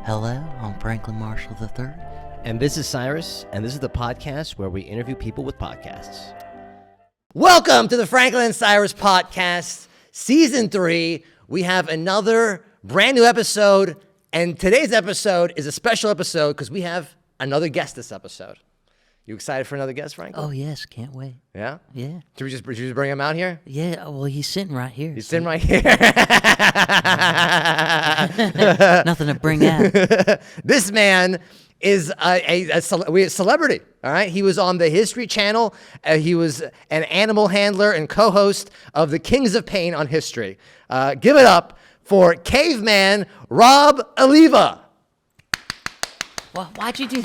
Hello, I'm Franklin Marshall III. And this is Cyrus, and this is the podcast where we interview people with podcasts. Welcome to the Franklin and Cyrus podcast, Season 3. We have another brand new episode, and today's episode is a special episode because we have another guest this episode. You excited for another guest, Franklin? Oh, yes, can't wait. Yeah? Yeah. Should we just bring him out here? Yeah, well, he's sitting right here. He's sitting right here. Nothing to bring out. This man is a celebrity, all right? He was on the History Channel. He was an animal handler and co-host of the Kings of Pain on History. Give it up for Caveman Rob Alleva. Well, why'd you do...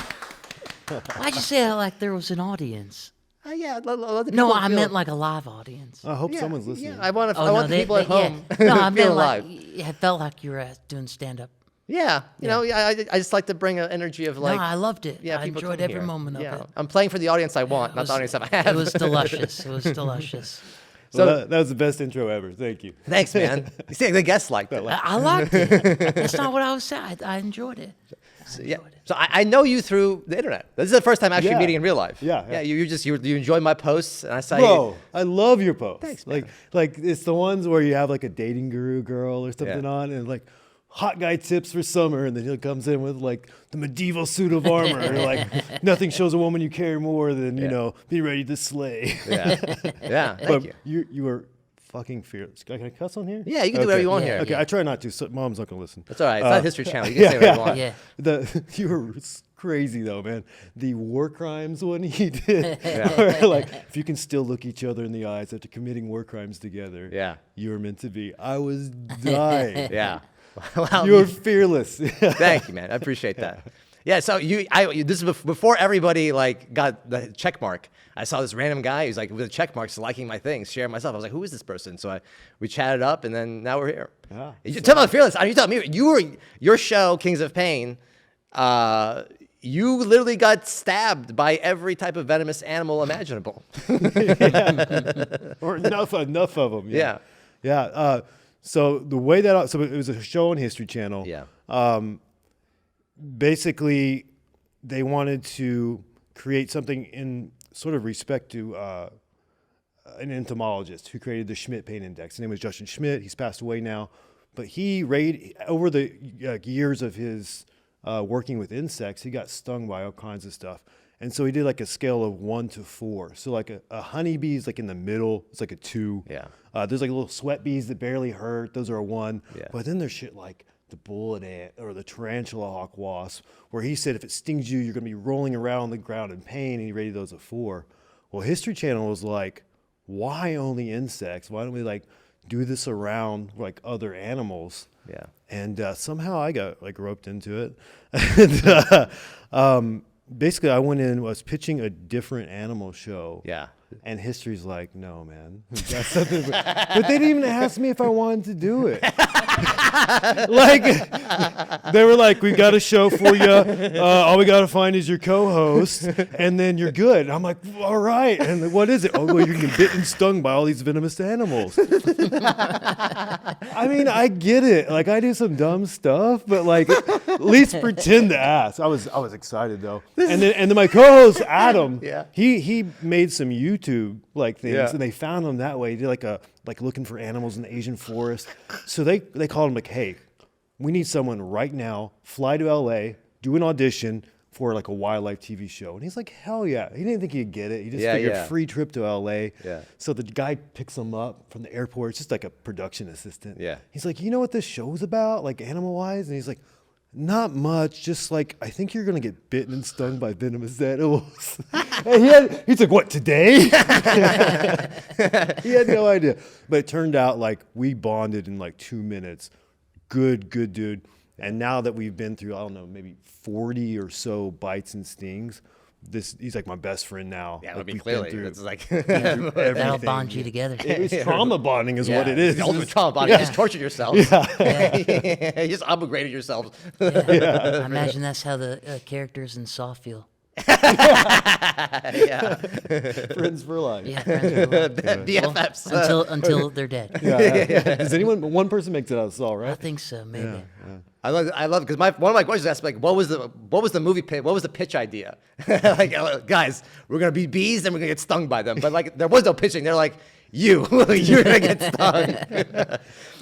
Why'd you say that like there was an audience? Yeah, let the No, people I feel- meant like a live audience. I hope someone's listening. Yeah, I want Oh, the people at home No, I feel meant alive. like it felt like you were doing stand-up. Yeah, you know, I just like to bring an energy of like. No, I loved it. Yeah, I people enjoyed come every here. moment of it. I'm playing for the audience I want, not the audience I have. It was delicious. It was delicious. So- Well, that was the best intro ever. Thank you. Thanks, man. You see, the guests liked it. I liked it. That's not what I was saying. I enjoyed it. So I know you through the internet. This is the first time actually Yeah. meeting in real life. Yeah. You enjoy my posts, and I saw Bro, I love your posts. Thanks, man. Like it's the ones where you have like a dating guru girl or something Yeah. on, and like hot guy tips for summer, and then he comes in with like the medieval suit of armor, and like nothing shows a woman you care more than you know be ready to slay. Yeah, thank But you. you are fucking fearless. Can I cuss on here? Yeah, you can do whatever you want Yeah, here. Okay, I try not to. So mom's not gonna listen. That's all right. It's not History Channel. You can say whatever you want. Yeah. You were crazy though, man. The war crimes one he did. Where, like, if you can still look each other in the eyes after committing war crimes together, Yeah. you were meant to be. I was dying. Yeah. Well, You're fearless. thank you, man. I appreciate that. Yeah, so this is before everybody like got the check mark. I saw this random guy who's like with a check marks liking my things, sharing myself. I was like, who is this person? So we chatted up, and then now we're here. Yeah. You tell me about fearless. You tell me your show Kings of Pain. You literally got stabbed by every type of venomous animal imaginable. Or enough of them. Yeah. Yeah. So the way that it was a show on History Channel. Yeah. Basically, they wanted to create something in sort of respect to an entomologist who created the Schmidt Pain Index. His name was Justin Schmidt. He's passed away now, but he over the years of his working with insects, he got stung by all kinds of stuff. And so he did like a scale of 1 to 4. So like a honeybee is like in the middle. It's like a 2. Yeah. There's like little sweat bees that barely hurt. Those are a 1. Yeah. But then there's shit like the bullet ant or the tarantula hawk wasp, where he said if it stings you, you're going to be rolling around on the ground in pain, and he rated those a 4. Well, History Channel was like, why only insects? Why don't we like do this around like other animals? Yeah. And somehow I got like roped into it. And, basically, I went in, was pitching a different animal show. Yeah. And History's like, no, man. That's something. But they didn't even ask me if I wanted to do it. Like, they were like, we got a show for you. All we got to find is your co-host, and then you're good. And I'm like, all right. And what is it? Oh, well, you're getting bitten and stung by all these venomous animals. I mean, I get it. Like, I do some dumb stuff, but like, at least pretend to ask. I was excited though. And then my co-host Adam, Yeah. he made some YouTube like things, Yeah. and they found him that way. He did like looking for animals in the Asian forest. So they called him like, hey, we need someone right now. Fly to LA, do an audition for like a wildlife TV show. And he's like, hell yeah. He didn't think he'd get it. He just figured free trip to LA. Yeah. So the guy picks him up from the airport. It's just like a production assistant. Yeah. He's like, you know what this show's about, like animal wise? And he's like, not much, just like, I think you're gonna get bitten and stung by venomous animals. And he's like, what, today? He had no idea. But it turned out like we bonded in like 2 minutes. Good dude. And now that we've been through, I don't know, maybe 40 or so bites and stings, he's like my best friend now. Yeah, like I mean, we've been clearly. through- It's like been through That'll everything. bond you together. It's trauma bonding is what it is. The ultimate trauma bonding. You just tortured yourselves. You just obligated yourselves. I imagine that's how the characters in Saw feel. Yeah. Friends for life. Yeah, friends for life. BFFs. Until they're dead. Yeah. Does anyone? One person makes it out of Saul, I right? think so, maybe. I love because one of my questions asked like, what was the movie pitch? What was the pitch idea? Like, guys, we're gonna be bees and we're gonna get stung by them. But like, there was no pitching. They're like, you're gonna get stung.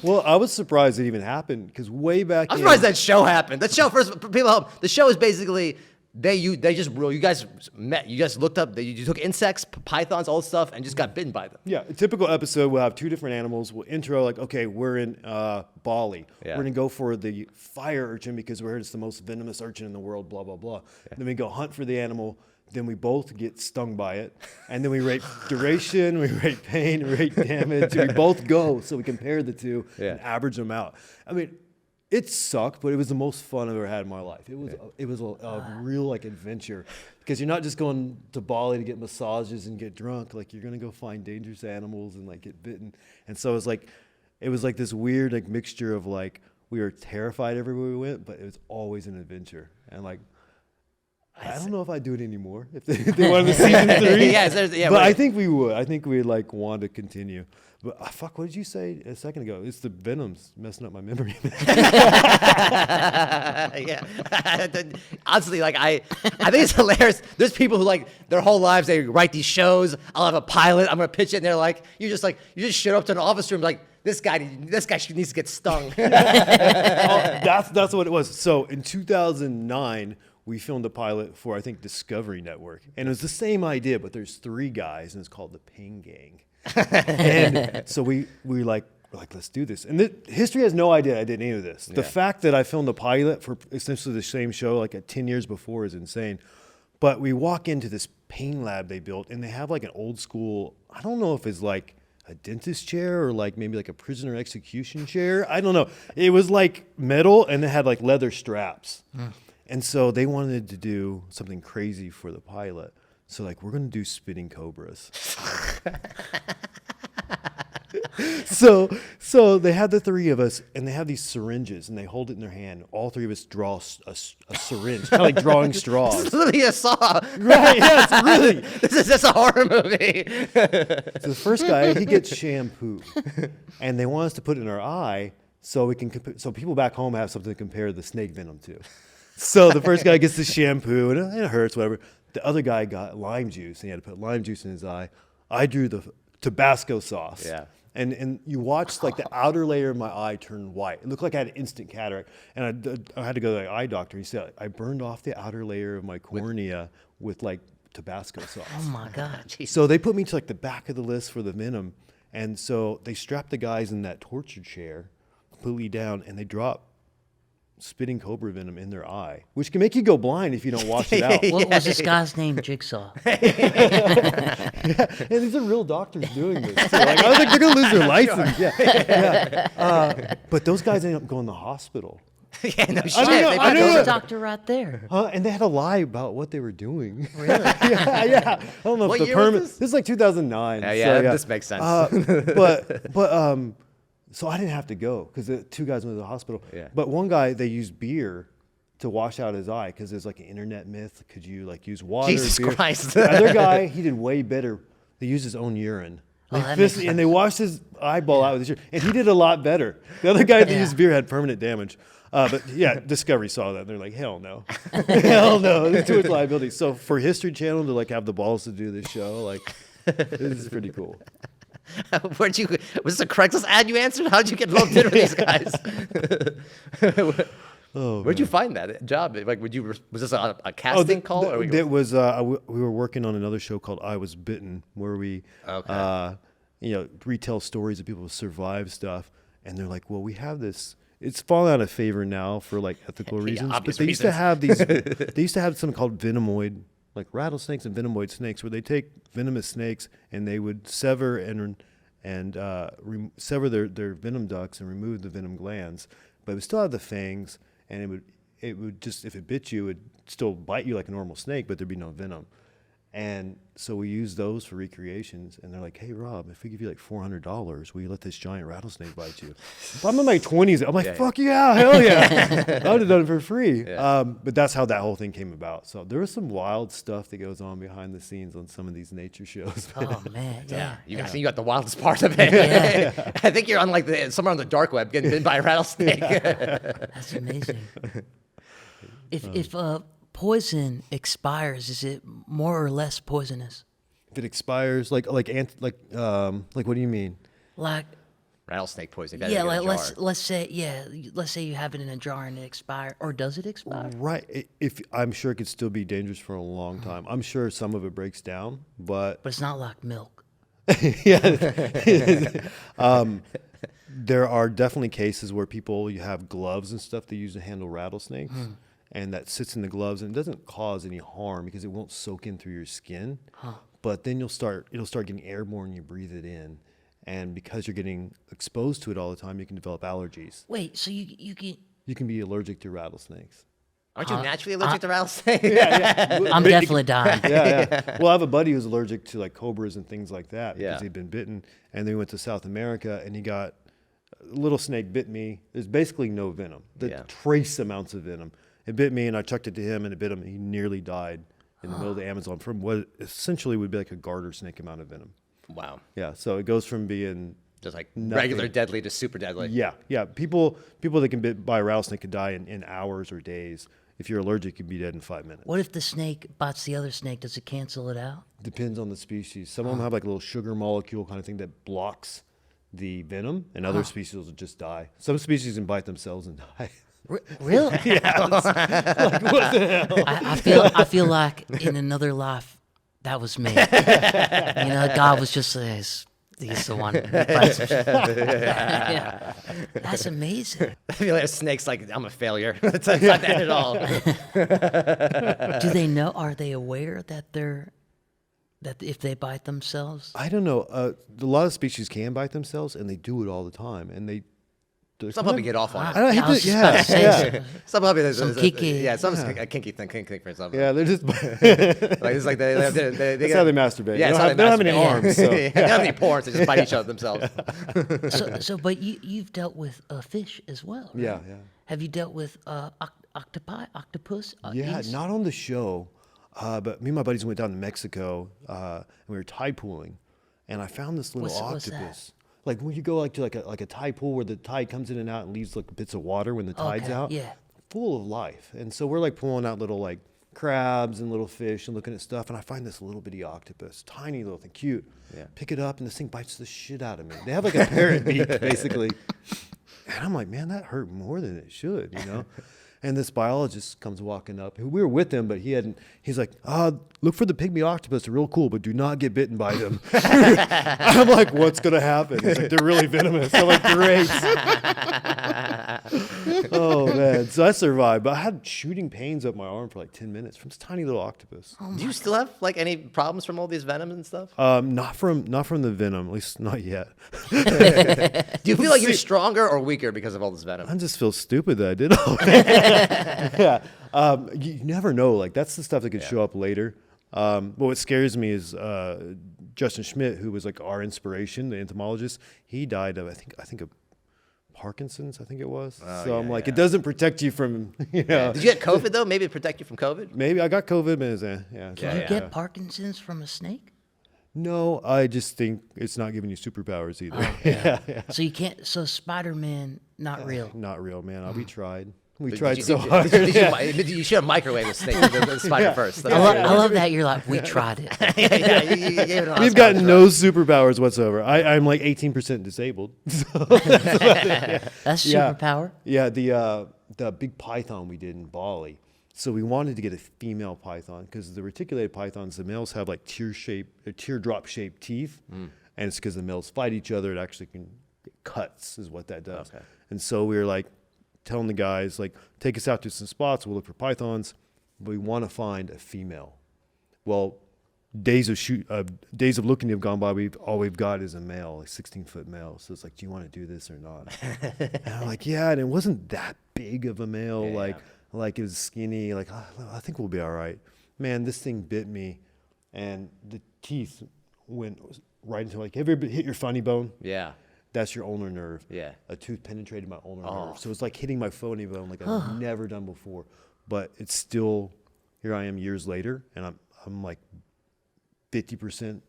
Well, I was surprised it even happened because way back. I'm surprised that show happened. That show, first people help. The show is basically you guys met. You guys looked up. You took insects, pythons, all this stuff, and just got bitten by them. Yeah, a typical episode. We'll have two different animals. We'll intro like, okay, we're in Bali. Yeah. We're gonna go for the fire urchin because we heard it's the most venomous urchin in the world. Blah blah blah. Then we go hunt for the animal. Then we both get stung by it, and then we rate duration, we rate pain, we rate damage. We both go, so we compare the two and average them out. I mean, it sucked, but it was the most fun I've ever had in my life. It was a real like adventure because you're not just going to Bali to get massages and get drunk. Like you're gonna go find dangerous animals and like get bitten. And so it was like this weird like mixture of like we were terrified everywhere we went, but it was always an adventure. And like I don't know if I'd do it anymore if they wanted a season 3. But I think we would. I think we'd like want to continue. But fuck, what did you say a second ago? It's the Venoms messing up my memory. Yeah. Honestly, like I think it's hilarious. There's people who like their whole lives they write these shows. I'll have a pilot. I'm gonna pitch it, and they're like, you just show up to an office room like this guy needs to get stung. That's what it was. So in 2009. We filmed a pilot for, I think, Discovery Network. And it was the same idea, but there's 3 guys, and it's called the Ping Gang. And so we like, let's do this. And history has no idea I did any of this. The fact that I filmed a pilot for essentially the same show like 10 years before is insane. But we walk into this pain lab they built, and they have like an old school, I don't know if it's like a dentist chair or like maybe like a prisoner execution chair. I don't know. It was like metal, and it had like leather straps. And so they wanted to do something crazy for the pilot. So like, we're going to do spitting cobras. So they had the 3 of us, and they have these syringes, and they hold it in their hand. All 3 of us draw a syringe, kind of like drawing straws. This is literally a Saw. Right, yeah, it's really. This is just a horror movie. So the first guy, he gets shampoo, and they want us to put it in our eye so we can so people back home have something to compare the snake venom to. So the first guy gets the shampoo, and it hurts, whatever. The other guy got lime juice, and he had to put lime juice in his eye. I drew the Tabasco sauce. Yeah. And you watched like the outer layer of my eye turn white. It looked like I had instant cataract. And I had to go to the eye doctor. He said, I burned off the outer layer of my cornea with like Tabasco sauce. Oh my God. So they put me to like the back of the list for the venom. And so they strapped the guys in that torture chair completely down, and they dropped spitting cobra venom in their eye, which can make you go blind if you don't wash it out. What was this guy's name? Jigsaw. And these are real doctors doing this. So like, I was like, they're gonna lose their license. But those guys ended up going to the hospital. Yeah, no shit. I don't There's know. a doctor right there. And they had to lie about what they were doing. Really? Yeah. I don't know What if the year was permit. this? This is like 2009. This makes sense. So I didn't have to go because the 2 guys went to the hospital. Yeah. But one guy, they used beer to wash out his eye because there's like an internet myth. Could you like use water? Jesus beer? Christ. The other guy, he did way better. They used his own urine. Oh, that makes And they washed his eyeball out with his urine. And he did a lot better. The other guy that Yeah. used beer had permanent damage. But yeah, Discovery saw that. And they're like, hell no. Hell no. There's too much liability. So for History Channel to like have the balls to do this show, like, this is pretty cool. Was this a Craigslist ad you answered? How'd you get involved in with these guys? Where'd you find that job? Like, was this a casting call? Or It was. We were working on another show called I Was Bitten, where we, retell stories of people who survive stuff, and they're like, well, we have this. It's fallen out of favor now for like ethical reasons, but obvious they used to reasons. have these. They used to have something called venomoid, like rattlesnakes and venomoid snakes, where they take venomous snakes and they would sever sever their venom ducts and remove the venom glands, but it would still have the fangs, and it would just, if it bit you, it would still bite you like a normal snake, but there'd be no venom. And so we use those for recreations, and they're like, "Hey, Rob, if we give you like $400, will you let this giant rattlesnake bite you?" If I'm in my 20s, I'm like, "Fuck yeah, hell yeah!" I would have done it for free. Yeah. But that's how that whole thing came about. So there was some wild stuff that goes on behind the scenes on some of these nature shows. Oh man, yeah. You got the wildest part of it. Yeah. I think you're on like somewhere on the dark web getting bitten by a rattlesnake. That's amazing. If poison expires, is it more or less poisonous? If it expires, like what do you mean? Like, Rattlesnake poison. yeah, like let's say you have it in a jar and it expires, or does it expire? Right. If I'm sure it could still be dangerous for a long time. I'm sure some of it breaks down, but But it's not like milk. there are definitely cases where you have gloves and stuff they use to handle rattlesnakes, and that sits in the gloves and it doesn't cause any harm because it won't soak in through your skin. But then it'll start getting airborne. You breathe it in, and because you're getting exposed to it all the time, you can develop allergies. Wait, so you can? You can be allergic to rattlesnakes. Aren't you naturally allergic to rattlesnakes? I'm definitely dying. Yeah. Well, I have a buddy who's allergic to like cobras and things like that because Yeah. he'd been bitten, and then he went to South America and he got a little snake bit me. There's basically no venom. The trace amounts of venom. It bit me, and I chucked it to him, and it bit him. And he nearly died in the middle of the Amazon from what essentially would be like a garter snake amount of venom. Wow. Yeah. So it goes from being Just like nothing. regular deadly to super deadly. Yeah. People that can bit by a rattlesnake could die in hours or days. If you're allergic, you'd be dead in 5 minutes. What if the snake bites the other snake? Does it cancel it out? Depends on the species. Some of them have like a little sugar molecule kind of thing that blocks the venom, and other species will just die. Some species can bite themselves and die. Really? Like, what the hell? I feel like in another life that was me. God was just he's the one. Who bites him. Yeah. That's amazing. I feel like a snake's like, I'm a failure. It's not that at all. Do they know? Are they aware that if they bite themselves? I don't know. A lot of species can bite themselves, and they do it all the time. And Some puppy get off on it. I hate I was to, just about to say yeah. Some puppy, Some kinky- yeah, some a kinky thing for something. Yeah, they're just. Like it's like they That's how they masturbate. Yeah, they don't have any masturbate. arms. So. They don't have any pores. They just bite each other themselves. But you've dealt with fish as well. Right? Yeah. Have you dealt with octopi, octopus? Yeah, not on the show, but me and my buddies went down to Mexico, and we were tide pooling, and I found this little What's octopus. Like when you go to like a tide pool where the tide comes in and out and leaves like bits of water when the tide's Okay, out, yeah. full of life. And so we're like pulling out little like crabs and little fish and looking at stuff, and I find this little bitty octopus, tiny little thing, cute. Yeah. Pick it up, and this thing bites the shit out of me. They have like a parrot beak basically, and I'm like, man, that hurt more than it should, And this biologist comes walking up. We were with him, but he's like, look for the pygmy octopus. They're real cool, but do not get bitten by them. I'm like, what's going to happen? He's like, they're really venomous. I'm like, great. Oh, man. So I survived, but I had shooting pains up my arm for like 10 minutes from this tiny little octopus. Do you still have like any problems from all these venoms and stuff? Not from the venom, at least not yet. Do you feel like you're stronger or weaker because of all this venom? I just feel stupid that I did all that. Yeah. You never know. Like that's the stuff that could show up later. But what scares me is Justin Schmidt, who was like our inspiration, the entomologist. He died of I think of Parkinson's. I think it was. So I'm like, it doesn't protect you from. Did you get COVID though? Maybe it protect you from COVID? Maybe I got COVID, but Did you get Parkinson's from a snake? No, I just think it's not giving you superpowers either. Oh, yeah. So you can't. So Spider-Man, not real. Not real, man. We tried. We Did tried you- so did hard. you should have microwaved the snake, the spider first. I love that you're like, we tried it. Yeah, you gave it an We've Oscar got for no superpowers whatsoever. I'm like 18% disabled. That's superpower. Yeah, the big python we did in Bali. So we wanted to get a female python because the reticulated pythons, the males have like teardrop shaped teeth, and it's because the males fight each other. It actually can get cuts, is what that does. Okay. And so we were like telling the guys like, take us out to some spots. We'll look for pythons, but we want to find a female. Well, days of looking have gone by. All we've got is a male, a 16-foot male. So it's like, do you want to do this or not? And I'm like, yeah. And it wasn't that big of a male. Like it was skinny. Like, I think we'll be all right. Man, this thing bit me, and the teeth went right into like, have you ever hit your funny bone? Yeah. That's your ulnar nerve. Yeah. A tooth penetrated my ulnar nerve. So it's like hitting my funny bone like I've never done before. But it's still, here I am years later, and I'm like 50%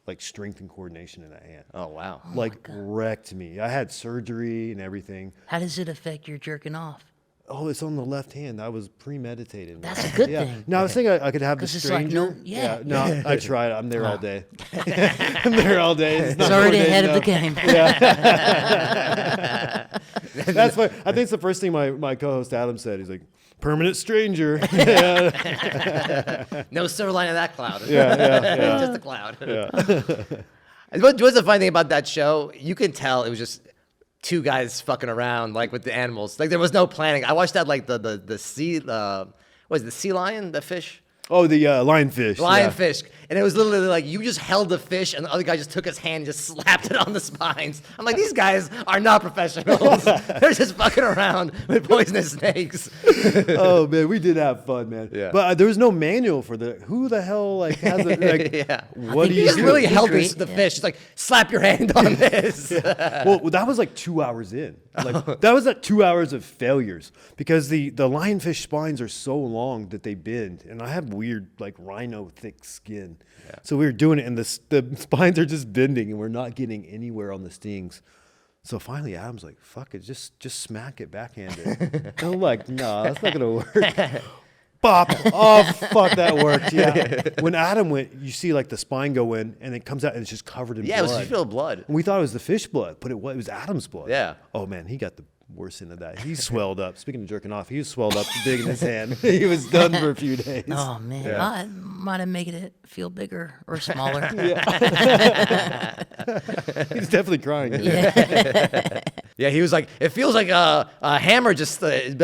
like strength and coordination in that hand. Oh, wow. Like wrecked me. I had surgery and everything. How does it affect your jerking off? Oh, it's on the left hand. That was premeditated. That's a good thing. No, I was thinking I could have the 'Cause it's like, stranger. No, I tried. I'm there all day. I'm there all day. It's It's already ahead of the game. That's why I think it's the first thing my co-host Adam said. He's like, permanent stranger. No silver line of that cloud. Yeah. Just a cloud. What's the funny thing about that show? You can tell it was just two guys fucking around, like with the animals. Like there was no planning. I watched that, like the sea, what is it, the sea lion, the fish? Oh, the lionfish. Lionfish. And it was literally like you just held the fish and the other guy just took his hand and just slapped it on the spines. I'm like, these guys are not professionals. They're just fucking around with poisonous snakes. Oh man, we did have fun, man. Yeah. But there was no manual for who the hell like has it? Like, Yeah. What do He you just do? really held the fish. It's like, slap your hand on this. Well, that was like 2 hours in. Like that was like 2 hours of failures because the lionfish spines are so long that they bend, and I have weird like rhino thick skin. Yeah. So we were doing it, and the spines are just bending, and we're not getting anywhere on the stings. So finally, Adam's like, "Fuck it, just smack it backhanded." I'm like, "No, that's not gonna work." Bop! Oh fuck, that worked. Yeah. When Adam went, you see like the spine go in, and it comes out, and it's just covered in blood. Yeah, it was just filled with blood. And we thought it was the fish blood, but it was Adam's blood. Yeah. Oh man, he got the worst end of that. He swelled up. Speaking of jerking off, he was swelled up big in his hand. He was done for a few days. Oh man, I might have made it feel bigger or smaller. He's definitely crying. Yeah, he was like, it feels like a hammer just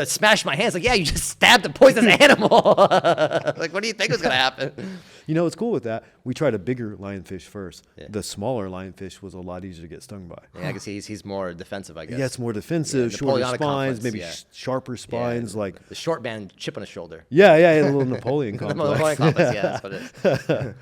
smashed my hands. Like, yeah, you just stabbed a poisonous animal. Like, what do you think was going to happen? You know what's cool with that? We tried a bigger lionfish first. Yeah. The smaller lionfish was a lot easier to get stung by. Yeah, I guess he's more defensive, I guess. Yeah, it's more defensive, shorter Napoleonic spines, complex, maybe sharper spines. Like the short man chip on his shoulder. Yeah, a little Napoleon complex. Napoleonic complex, yeah, that's what it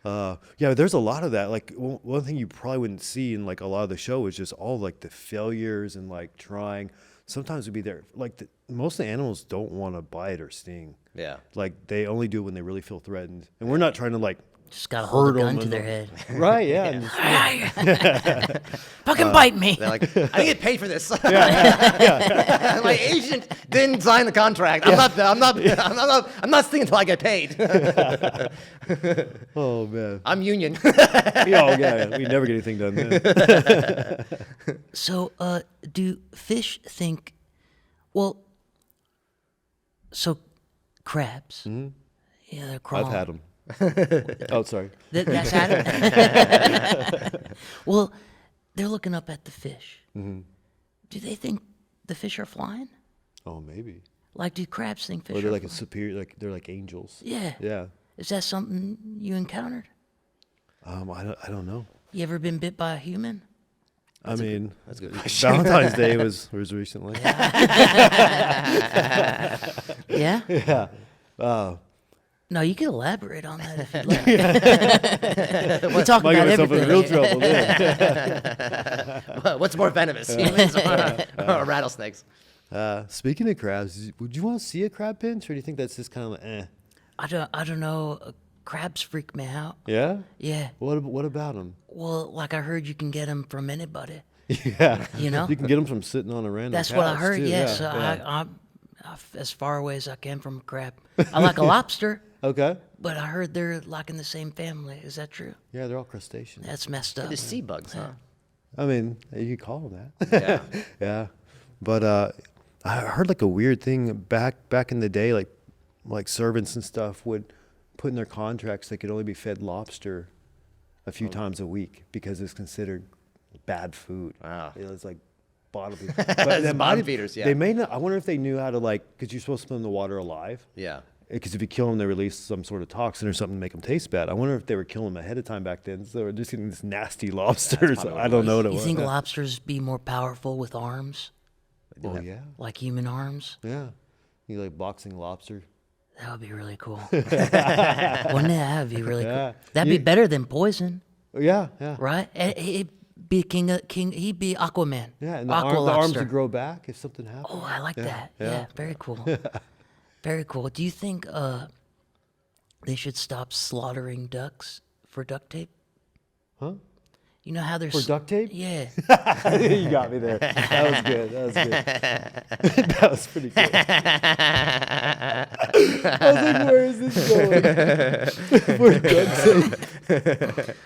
is. Yeah, there's a lot of that. Like one thing you probably wouldn't see in like a lot of the show is just all like the failures and like trying. Sometimes we'd be there. Like most of the animals don't want to bite or sting. Yeah. Like they only do it when they really feel threatened. And we're not trying to like Just gotta hold a hurt gun them to their head. Right, yeah. Fucking bite me. They're like, I didn't get paid for this. My agent didn't sign the contract. I'm not stinging until I get paid. Oh man. I'm union. Yeah, we never get anything done then. So, do fish think? Well, so crabs. Mm-hmm. Yeah, they're crawling. I've had them. Oh, sorry. That's Adam. Well, they're looking up at the fish. Mm-hmm. Do they think the fish are flying? Oh, maybe. Like, do crabs think fish Or they're are like flying? a superior, like they're like angels. Yeah. Yeah. Is that something you encountered? I don't know. You ever been bit by a human? That's a good question. Valentine's Day was recently. Yeah. Yeah. No, you can elaborate on that if you'd like. We talk Might about get myself in everything. real trouble then. What's more venomous, humans or rattlesnakes? Speaking of crabs, would you want to see a crab pinch, or do you think that's just kind of like, eh? I don't know. Crabs freak me out. Yeah? Yeah. What about them? Well, like I heard you can get them from anybody. Yeah. You know? You can get them from sitting on a random That's what I couch, heard. too. Yeah. So I'm as far away as I can from a crab. I like a lobster, Okay. but I heard they're like in the same family. Is that true? Yeah, they're all crustaceans. That's messed up. The sea bugs, huh? I mean, you could call them that. Yeah. Yeah. But I heard like a weird thing back in the day, like servants and stuff would put in their contracts they could only be fed lobster a few times a week because it's considered bad food. Wow. It's like bottom feeders. But bottom feeders, yeah. They may not. I wonder if they knew how to because you're supposed to put them in the water alive. Yeah. Because if you kill them, they release some sort of toxin or something to make them taste bad. I wonder if they were killing them ahead of time back then. So they were just getting this nasty lobsters. I don't know what it You was. think lobsters be more powerful with arms, Oh yeah. like human arms? Yeah. You like boxing lobster. That would be really cool. Wouldn't it? That'd be really cool. That'd be better than poison, Yeah, yeah. right? He'd be king. He'd be Aquaman. Yeah, and Aqua the arms lobster. would grow back if something happened. Oh, I like that. Yeah, very cool. Very cool. Do you think they should stop slaughtering ducks for duct tape? Huh? You know how there's For duct tape? Yeah. You got me there. That was good. That was good. That was pretty good. I was like, where is this going? For duct tape.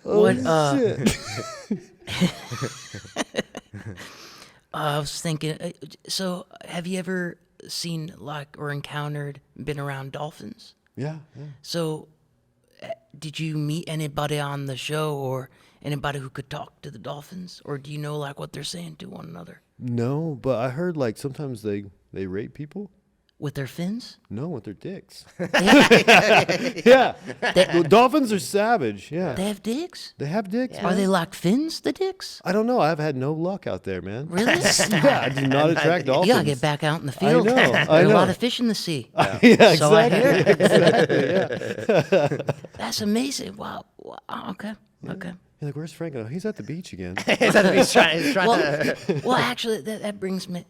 What? Shit. I was thinking. So, have you ever seen or encountered, been around dolphins? Yeah, yeah. So, did you meet anybody on the show or anybody who could talk to the dolphins, or do you know what they're saying to one another No, but I heard sometimes they rape people. with their fins? No, with their dicks. They, Yeah. The dolphins are savage. Yeah. they have dicks? They have dicks. Are man. they like fins? The dicks? I don't know. I've had no luck out there, man. Really? Yeah, I do not attract dolphins. You gotta get back out in the field. know, There I are a know. lot of fish in the sea. Yeah, So I exactly. hear. That's amazing. Wow. Okay. Okay. You're like, where's Frank? Oh, he's at the beach again. He's trying to. Well, actually, that brings me.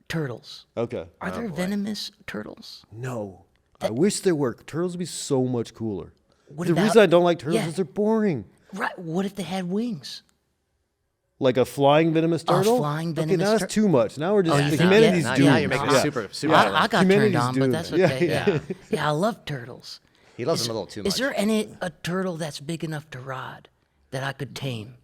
Turtles. Okay. Are there venomous turtles? No. I wish there were. Turtles would be so much cooler. What The about- reason I don't like turtles Yeah. is they're boring. Right. What if they had wings? Like a flying venomous turtle? flying Okay, venomous now that's too much. Now we're just, Oh, you think- humanity's yeah, doomed. Now you're making it super. I got Humanity's turned on, but doomed. that's Yeah, okay. yeah. Yeah, I love turtles. He loves them a little too much. Is there a turtle that's big enough to ride that I could tame?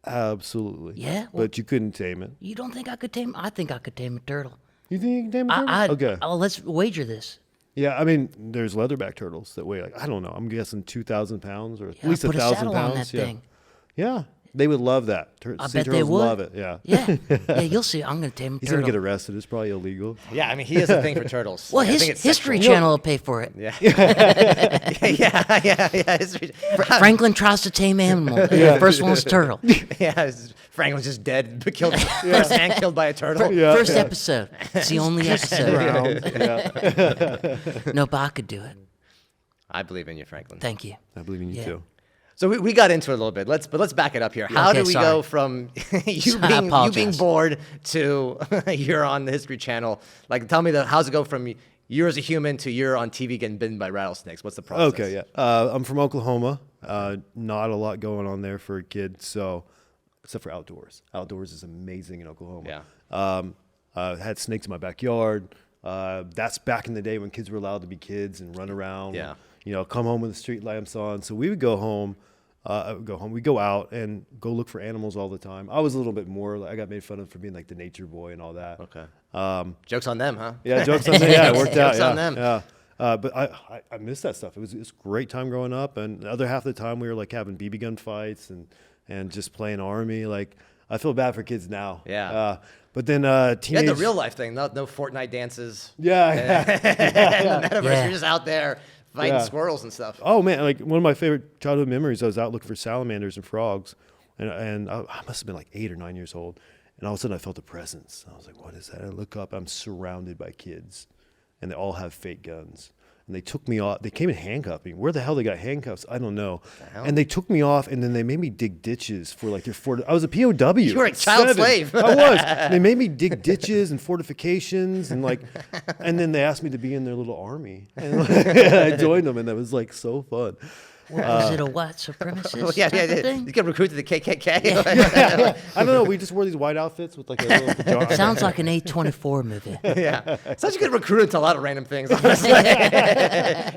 Absolutely. Yeah? Well- But you couldn't tame it. You don't think I could tame? I think I could tame a turtle. You think you can tame a turtle? Okay. Oh, let's wager this. Yeah, I mean, there's leatherback turtles that weigh I don't know. I'm guessing 2,000 pounds or at Yeah, least put a 1,000 saddle pounds. on that yeah. thing. Yeah, they would love that. I Sea bet they turtles would. love it. Yeah. Yeah. Yeah, you'll see. I'm gonna tame a He's turtle. gonna get arrested. It's probably illegal. Yeah, I mean, he has a thing for turtles. Well, Like, I his think it's History sexual. Channel will pay for it. Yeah. yeah. History. Franklin tries to tame animal. The first one's turtle. Yeah, Frank was just dead, killed. First man killed by a turtle. Yeah. First episode. It's the only episode. Yeah. No, but I could do it. I believe in you, Franklin. Thank you. I believe in you Yeah. too. So we got into it a little bit. Let's back it up here. How Okay, do we sorry. go from you I being apologize. bored to you're on the History Channel? Like, tell me how's it go from you're as a human to you're on TV getting bitten by rattlesnakes? What's the process? Okay, yeah. I'm from Oklahoma. Not a lot going on there for a kid, so except for outdoors. Outdoors is amazing in Oklahoma. Yeah. Had snakes in my backyard. That's back in the day when kids were allowed to be kids and run around. Yeah. You know, come home with the street lamps on. So we would go home. We'd go out and go look for animals all the time. I was a little bit more. I got made fun of for being like the nature boy and all that. Okay. Jokes on them, huh? Yeah, jokes on them. Yeah, it worked out. Jokes Yeah, on them. yeah. But I miss that stuff. It was a great time growing up, and the other half of the time we were like having BB gun fights and just playing army. Like I feel bad for kids now. Yeah. But then You had teenage. the real life thing, no Fortnite dances. Yeah. In the metaverse, Yeah. you're just out there fighting Yeah. squirrels and stuff. Oh man, like one of my favorite childhood memories. I was out looking for salamanders and frogs, and I must have been like 8 or 9 years old, and all of a sudden I felt a presence. I was like, "What is that?" I look up. I'm surrounded by kids, and they all have fake guns. And they took me off. They came and handcuffed me. Where the hell they got handcuffs? I don't know. And they took me off, and then they made me dig ditches for like their I was a POW. You were a child slave. I was. They made me dig ditches and fortifications, and and then they asked me to be in their little army, and I joined them, and that was like so fun. What, was it a white supremacist Yeah, type of you thing? get recruited to the KKK. I don't know. We just wore these white outfits with like a little pajama. Sounds like an A24 movie. Yeah. Sounds like you get recruited to a lot of random things, honestly.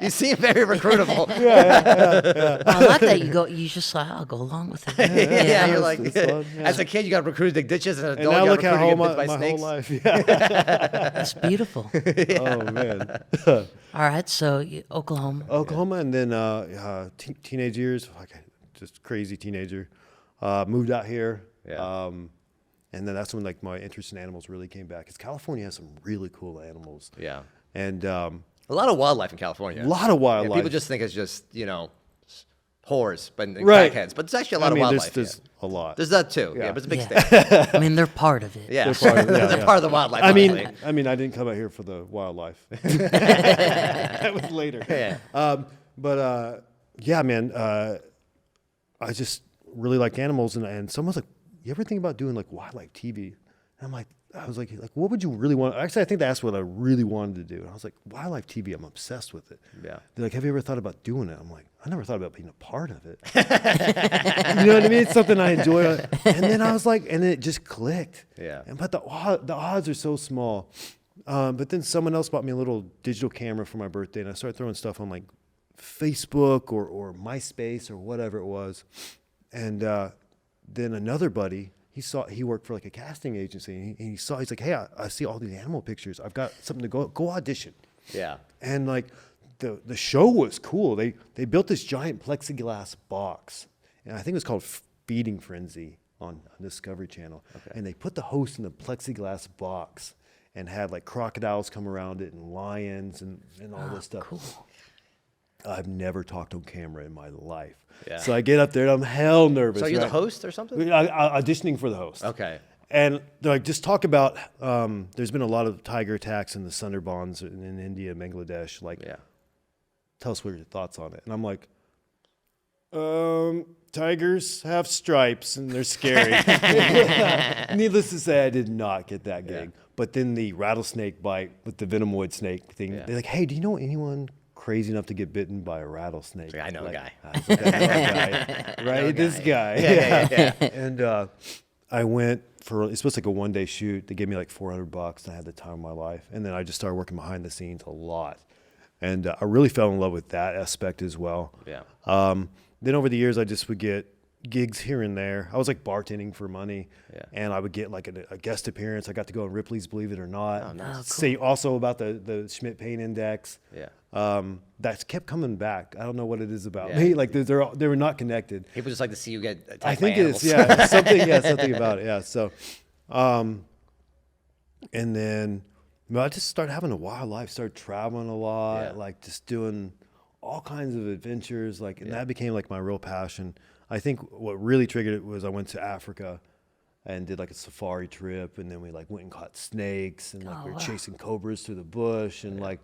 You seem very recruitable. I like that you just like, I'll go along with it. Yeah, you're it's- like, it's fun, yeah. as a kid, you got recruited to dig ditches, and as an And adult, now you got look how recruited whole to get bit by my whole snakes. life. Yeah. That's beautiful. Oh man. All right, so Oklahoma. Oklahoma, and then teenage years, just crazy teenager. Moved out here. Yeah. And then that's when like my interest in animals really came back. Because California has some really cool animals. Yeah. And A lot of wildlife in California. a lot of Yeah, wildlife. people just think it's just, whores, but Right. crackheads. But there's actually a lot of wildlife. There's a lot. There's that too. Yeah, but it's a big Yeah. state. I mean, they're part of it. Yeah, They're part of it, yeah, they're yeah. part of the wildlife. I obviously. mean, I didn't come out here for the wildlife. That was later. Yeah. Yeah, man, I just really like animals, and someone's like, "You ever think about doing like wildlife TV?" And I'm like, I was like, what would you really want? Actually, I think they asked what I really wanted to do, and I was like, wildlife TV. I'm obsessed with it. Yeah. They're like, "Have you ever thought about doing it?" I'm like, I never thought about being a part of it. You know what I mean? It's something I enjoy. And then I was like, and it just clicked. Yeah. But the odds are so small. But then someone else bought me a little digital camera for my birthday, and I started throwing stuff on like Facebook or MySpace or whatever it was. And then another buddy, he worked for like a casting agency, and he's like, "Hey, I see all these animal pictures. I've got something to go audition." Yeah. And like the show was cool. They built this giant plexiglass box, and I think it was called Feeding Frenzy on Discovery Channel. Okay. And they put the host in the plexiglass box and had like crocodiles come around it and lions and all this stuff. Cool. I've never talked on camera in my life. Yeah. So I get up there and I'm hell nervous. So you're the right? host or something? Auditioning for the host. Okay. And they're like, just talk about, there's been a lot of tiger attacks in the Sundarbans in India, Bangladesh. Like, Yeah. tell us what your thoughts on it. And I'm like, tigers have stripes and they're scary. Needless to say, I did not get that gig. Yeah. But then the rattlesnake bite with the venomoid snake thing, Yeah. they're like, "Hey, do you know anyone crazy enough to get bitten by a rattlesnake?" I know a Like, guy. I was like, I know a guy. Right? This guy. Yeah. And I went it's supposed to be like a one-day shoot. They gave me like $400 and I had the time of my life. And then I just started working behind the scenes a lot. And I really fell in love with that aspect as well. Yeah. Then over the years, I just would get gigs here and there. I was like bartending for money. Yeah. And I would get like a guest appearance. I got to go on Ripley's Believe It or Not. Oh, nice. Oh, cool. Say also about the Schmidt Pain Index. Yeah. That's kept coming back. I don't know what it is about Yeah. me. Like they were not connected. People just like to see you get attacked I think by it's animals. something about it. Yeah. So, and then I just started having a wild life. Started traveling a lot, Yeah. like just doing all kinds of adventures. Like, and Yeah. that became like my real passion. I think what really triggered it was I went to Africa and did like a safari trip, and then we like went and caught snakes, and like we were wow. chasing cobras through the bush, and like,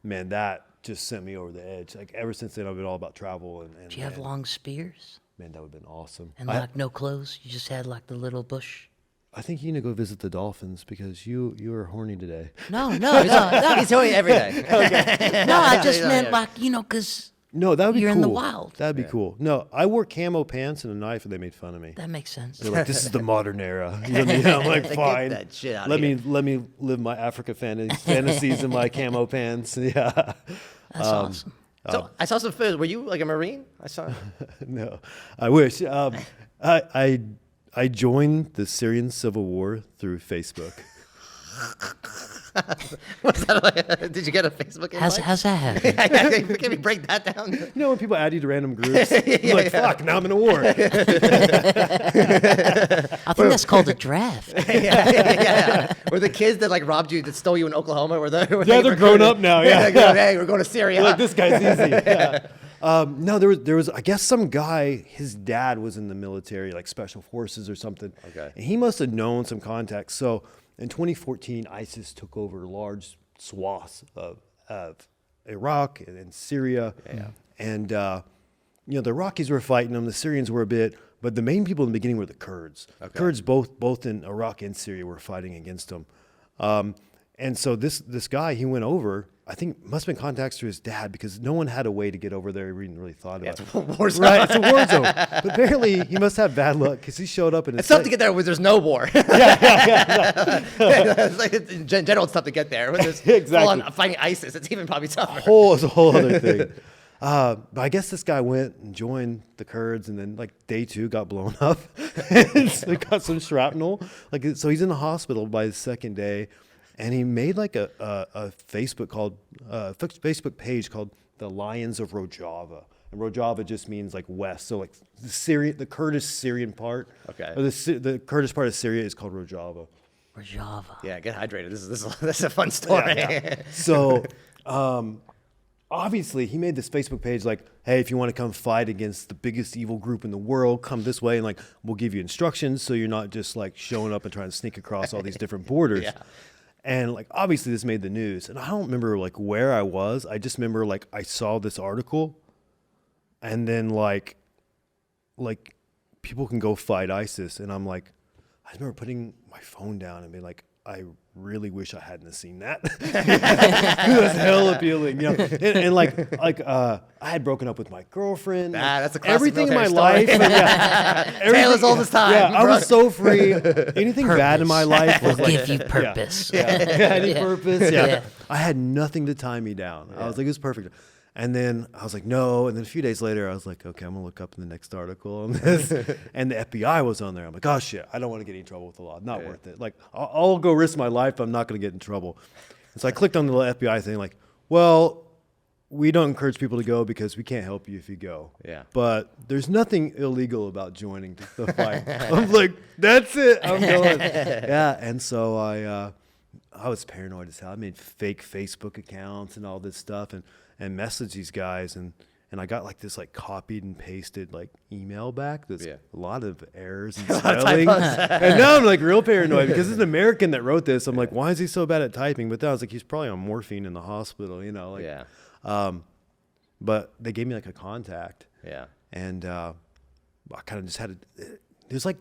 man, that just sent me over the edge. Like ever since then, I've been all about travel and Do you have and, long spears? man, that would have been awesome. And like no clothes? You just had like the little bush? I think you need to go visit the dolphins because you are horny today. No, no, no. He's doing it every day. No, I just Yeah, meant yeah. like, because No, that would be You're cool. in the wild. That'd be cool. No, I wore camo pants and a knife, and they made fun of me. that makes sense. They're like, "This is the modern era." You know what I mean? I'm like, Get "Fine, that shit out let of me here." let me live my Africa fantasies in my camo pants." Yeah. That's awesome. So I saw some photos. Were you like a Marine? I saw. No, I wish. I joined the Syrian civil war through Facebook. What's that like? Did you get a Facebook invite? How's that happen? Can we break that down? You know when people add you to random groups, you're like, "Fuck, now I'm in a war." I think that's called a draft. yeah. Or the kids that like robbed you, that stole you in Oklahoma, were they? Yeah, they're grown up now. Yeah. Hey, we're going to Syria. Like, this guy's easy. Yeah. No, there was I guess some guy, his dad was in the military, like special forces or something. Okay. And he must have known some contacts. So in 2014, ISIS took over large swaths of Iraq and Syria. Yeah. And the Iraqis were fighting them, the Syrians were a bit, but the main people in the beginning were the Kurds. Okay. Kurds both in Iraq and Syria were fighting against them. And so this guy, he went over, I think must have been contacts to his dad because no one had a way to get over there. He hadn't really thought about it. It's a war zone. Right, it's a war zone. But apparently he must have bad luck because he showed up in It's tough to get there when there's no war. It's like, in general, it's tough to get there. When there's Exactly. full-on fighting ISIS, it's even probably tougher. It's a whole other thing. But I guess this guy went and joined the Kurds, and then like day 2 got blown up. And so got some shrapnel. So he's in the hospital by the second day, and he made like a Facebook page called the Lions of Rojava. And Rojava just means like west, so like the Kurdish Syrian part. Okay. Or the Kurdish part of Syria is called Rojava. Rojava. Yeah, get hydrated. This is a fun story. Yeah. So obviously he made this Facebook page like, hey, if you want to come fight against the biggest evil group in the world, come this way, and like we'll give you instructions so you're not just like showing up and trying to sneak across all these different borders. Yeah. And like obviously this made the news, and I don't remember like where I was. I just remember like I saw this article, and then like people can go fight ISIS, and I'm like, I remember putting my phone down and being like, I really wish I hadn't have seen that. It was hell appealing, you know. And like I had broken up with my girlfriend. That's a classic everything in my military story. life. Taylor's all this time. Yeah, You I brought- was so free. Anything bad in my life was Will like, give you purpose. any purpose. Yeah. Yeah. I had nothing to tie me down. I was like, it was perfect. And then I was like, no. And then a few days later, I was like, okay, I'm going to look up in the next article on this. And the FBI was on there. I'm like, oh, shit, I don't want to get in trouble with the law. Not worth it. Like, I'll go risk my life, but I'm not going to get in trouble. And so I clicked on the FBI thing, like, well, we don't encourage people to go because we can't help you if you go. Yeah. But there's nothing illegal about joining the fight. I'm like, that's it. I'm going. Yeah. And so I was paranoid as hell. I made fake Facebook accounts and all this stuff and messaged these guys, and I got like this like copied and pasted like email back. There's a lot of errors and spelling. And now I'm like real paranoid because it's an American that wrote this. I'm like, why is he so bad at typing? But then I was like, he's probably on morphine in the hospital, you know? Like, but they gave me like a contact. Yeah. And I kind of just had to, there's like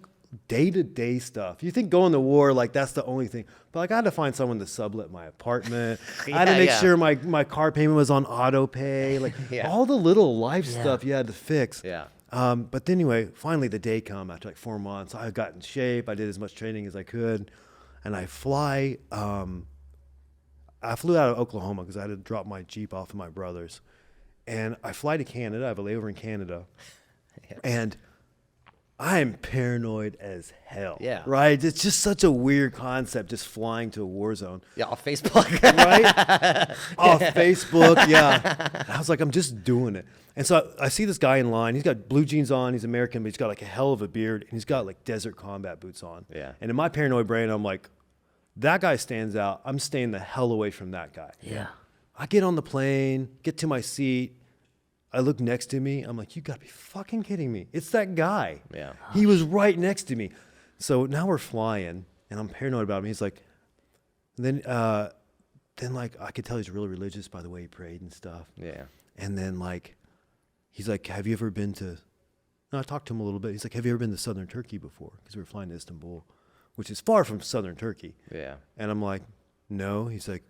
day-to-day stuff. You think going to war, like that's the only thing. But like I had to find someone to sublet my apartment. I had to make sure my car payment was on auto pay. Like all the little life stuff you had to fix. Yeah. But anyway, finally the day come after like 4 months. I got in shape. I did as much training as I could. And I fly, I flew out of Oklahoma because I had to drop my Jeep off of my brother's. And I fly to Canada. I have a layover in Canada. And I am paranoid as hell. Yeah. Right? It's just such a weird concept, just flying to a war zone. Yeah, off Facebook. Right? Off Facebook, yeah. And I was like, I'm just doing it. And so I see this guy in line. He's got blue jeans on. He's American, but he's got like a hell of a beard. And he's got like desert combat boots on. Yeah. And in my paranoid brain, I'm like, that guy stands out. I'm staying the hell away from that guy. Yeah. I get on the plane, get to my seat. I look next to me. I'm like, you gotta be fucking kidding me. It's that guy. Yeah. He was right next to me. So now we're flying, and I'm paranoid about him. He's like, then like I could tell he's really religious by the way he prayed and stuff. Yeah. And then like, he's like, have you ever been to? No, I talked to him a little bit. He's like, have you ever been to southern Turkey before? Because we were flying to Istanbul, which is far from southern Turkey. Yeah. And I'm like, no. He's like,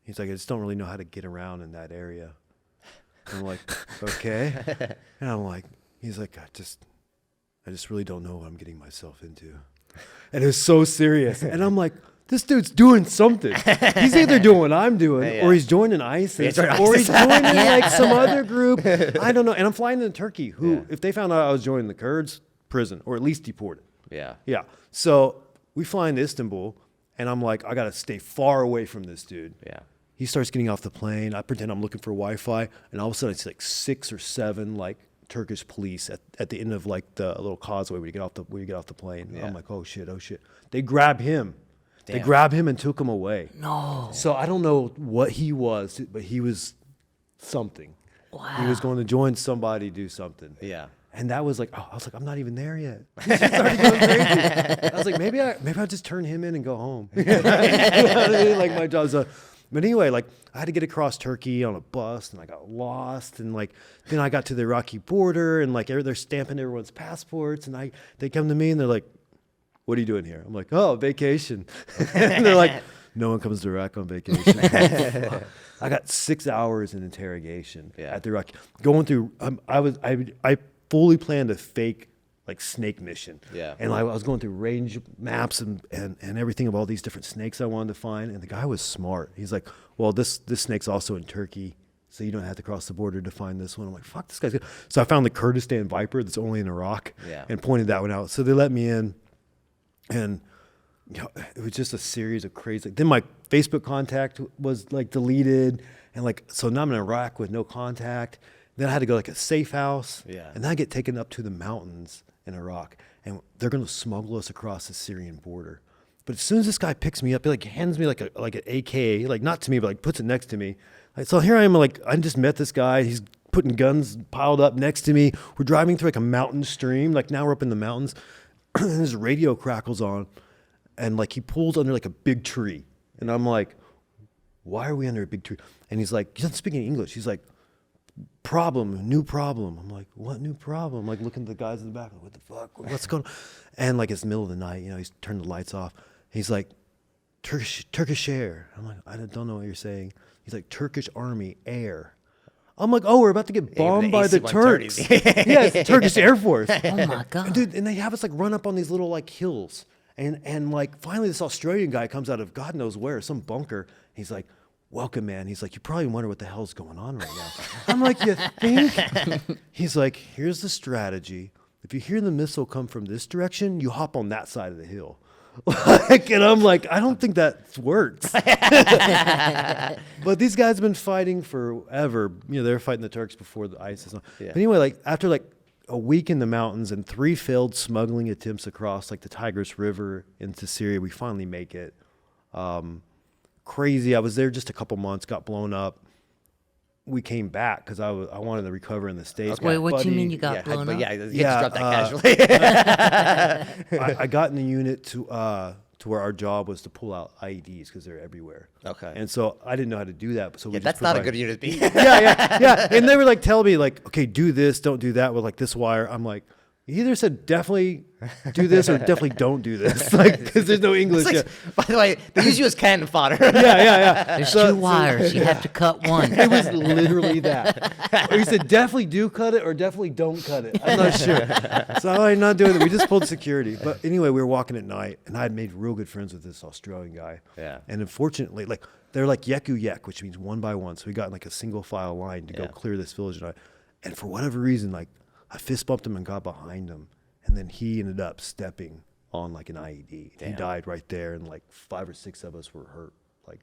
I just don't really know how to get around in that area. I'm like, okay. And I'm like, he's like, I just really don't know what I'm getting myself into. And it was so serious. And I'm like, this dude's doing something. He's either doing what I'm doing, or he's joining ISIS, or he's joining like some other group. I don't know. And I'm flying to Turkey, who, if they found out I was joining the Kurds, prison, or at least deported. Yeah. Yeah. So we fly into Istanbul, and I'm like, I got to stay far away from this dude. Yeah. He starts getting off the plane. I pretend I'm looking for Wi-Fi, and all of a sudden it's like 6 or 7 like Turkish police at the end of like the little causeway where you get off the plane. Yeah. I'm like, oh shit. They grab him. Damn. They grabbed him and took him away. No. So I don't know what he was, but he was something. Wow. He was going to join somebody, do something. Yeah. And that was like, I was like, I'm not even there yet. He started going crazy. I was like, maybe I'll just turn him in and go home. You know what I mean? Like my job's but anyway, like I had to get across Turkey on a bus, and I got lost, and like then I got to the Iraqi border, and like they're stamping everyone's passports, and they come to me and they're like, "What are you doing here?" I'm like, "Oh, vacation." And they're like, "No one comes to Iraq on vacation." I got 6 hours in interrogation at the Iraqi, going through. I fully planned a fake like snake mission. Yeah. And I was going through range maps and everything of all these different snakes I wanted to find. And the guy was smart. He's like, well, this snake's also in Turkey, so you don't have to cross the border to find this one. I'm like, fuck, this guy's good. So I found the Kurdistan viper that's only in Iraq and pointed that one out. So they let me in, and you know, it was just a series of crazy. Then my Facebook contact was like deleted, and like, so now I'm in Iraq with no contact. Then I had to go like a safe house. Yeah. And then I get taken up to the mountains in Iraq, and they're going to smuggle us across the Syrian border. But as soon as this guy picks me up, he like hands me like an AK, like not to me, but like puts it next to me. Like, so here I am, like I just met this guy. He's putting guns piled up next to me. We're driving through like a mountain stream. Like now we're up in the mountains, and his radio crackles on, and like he pulls under like a big tree, and I'm like, why are we under a big tree? And he's like, he doesn't speak any English. He's like, new problem. I'm like, what new problem? I'm like looking at the guys in the back, like, what the fuck? What's going on? And like it's the middle of the night, you know, he's turned the lights off. He's like, Turkish air. I'm like, I don't know what you're saying. He's like, Turkish army air. I'm like, oh, we're about to get bombed by the Turks. Yeah, it's the Turkish Air Force. Oh my God. And dude, and they have us like run up on these little like hills. And like finally this Australian guy comes out of God knows where, some bunker. He's like, welcome, man. He's like, you probably wonder what the hell's going on right now. I'm like, you think? He's like, here's the strategy. If you hear the missile come from this direction, you hop on that side of the hill. Like, and I'm like, I don't think that works. But these guys have been fighting forever. You know, they were fighting the Turks before the ISIS. Yeah. But anyway, like after like a week in the mountains and 3 failed smuggling attempts across like the Tigris River into Syria, we finally make it. Crazy. I was there just a couple months, got blown up. We came back because I wanted to recover in the States. Wait, what do you mean you got blown but up? yeah, you just dropped that casually. I got in the unit to where our job was to pull out IEDs because they're everywhere. Okay. And so I didn't know how to do that. So we Yeah, just that's not a provided- good unit to be. yeah. And they were like telling me like, okay, do this, don't do that with like this wire. I'm like, you either said definitely do this or definitely don't do this, like because there's no English. It's like, by the way, they use you as cannon fodder. Yeah. There's 2 wires. You have to cut one. It was literally that. Or he said, definitely do cut it or definitely don't cut it. I'm not sure. So I'm not doing it. We just pulled security. But anyway, we were walking at night, and I had made real good friends with this Australian guy. Yeah. And unfortunately, like they're like yeku yek, which means one by one. So we got in like a single file line to go clear this village. And for whatever reason, like I fist bumped him and got behind him. And then he ended up stepping on like an IED. Damn. He died right there, and like 5 or 6 of us were hurt. Like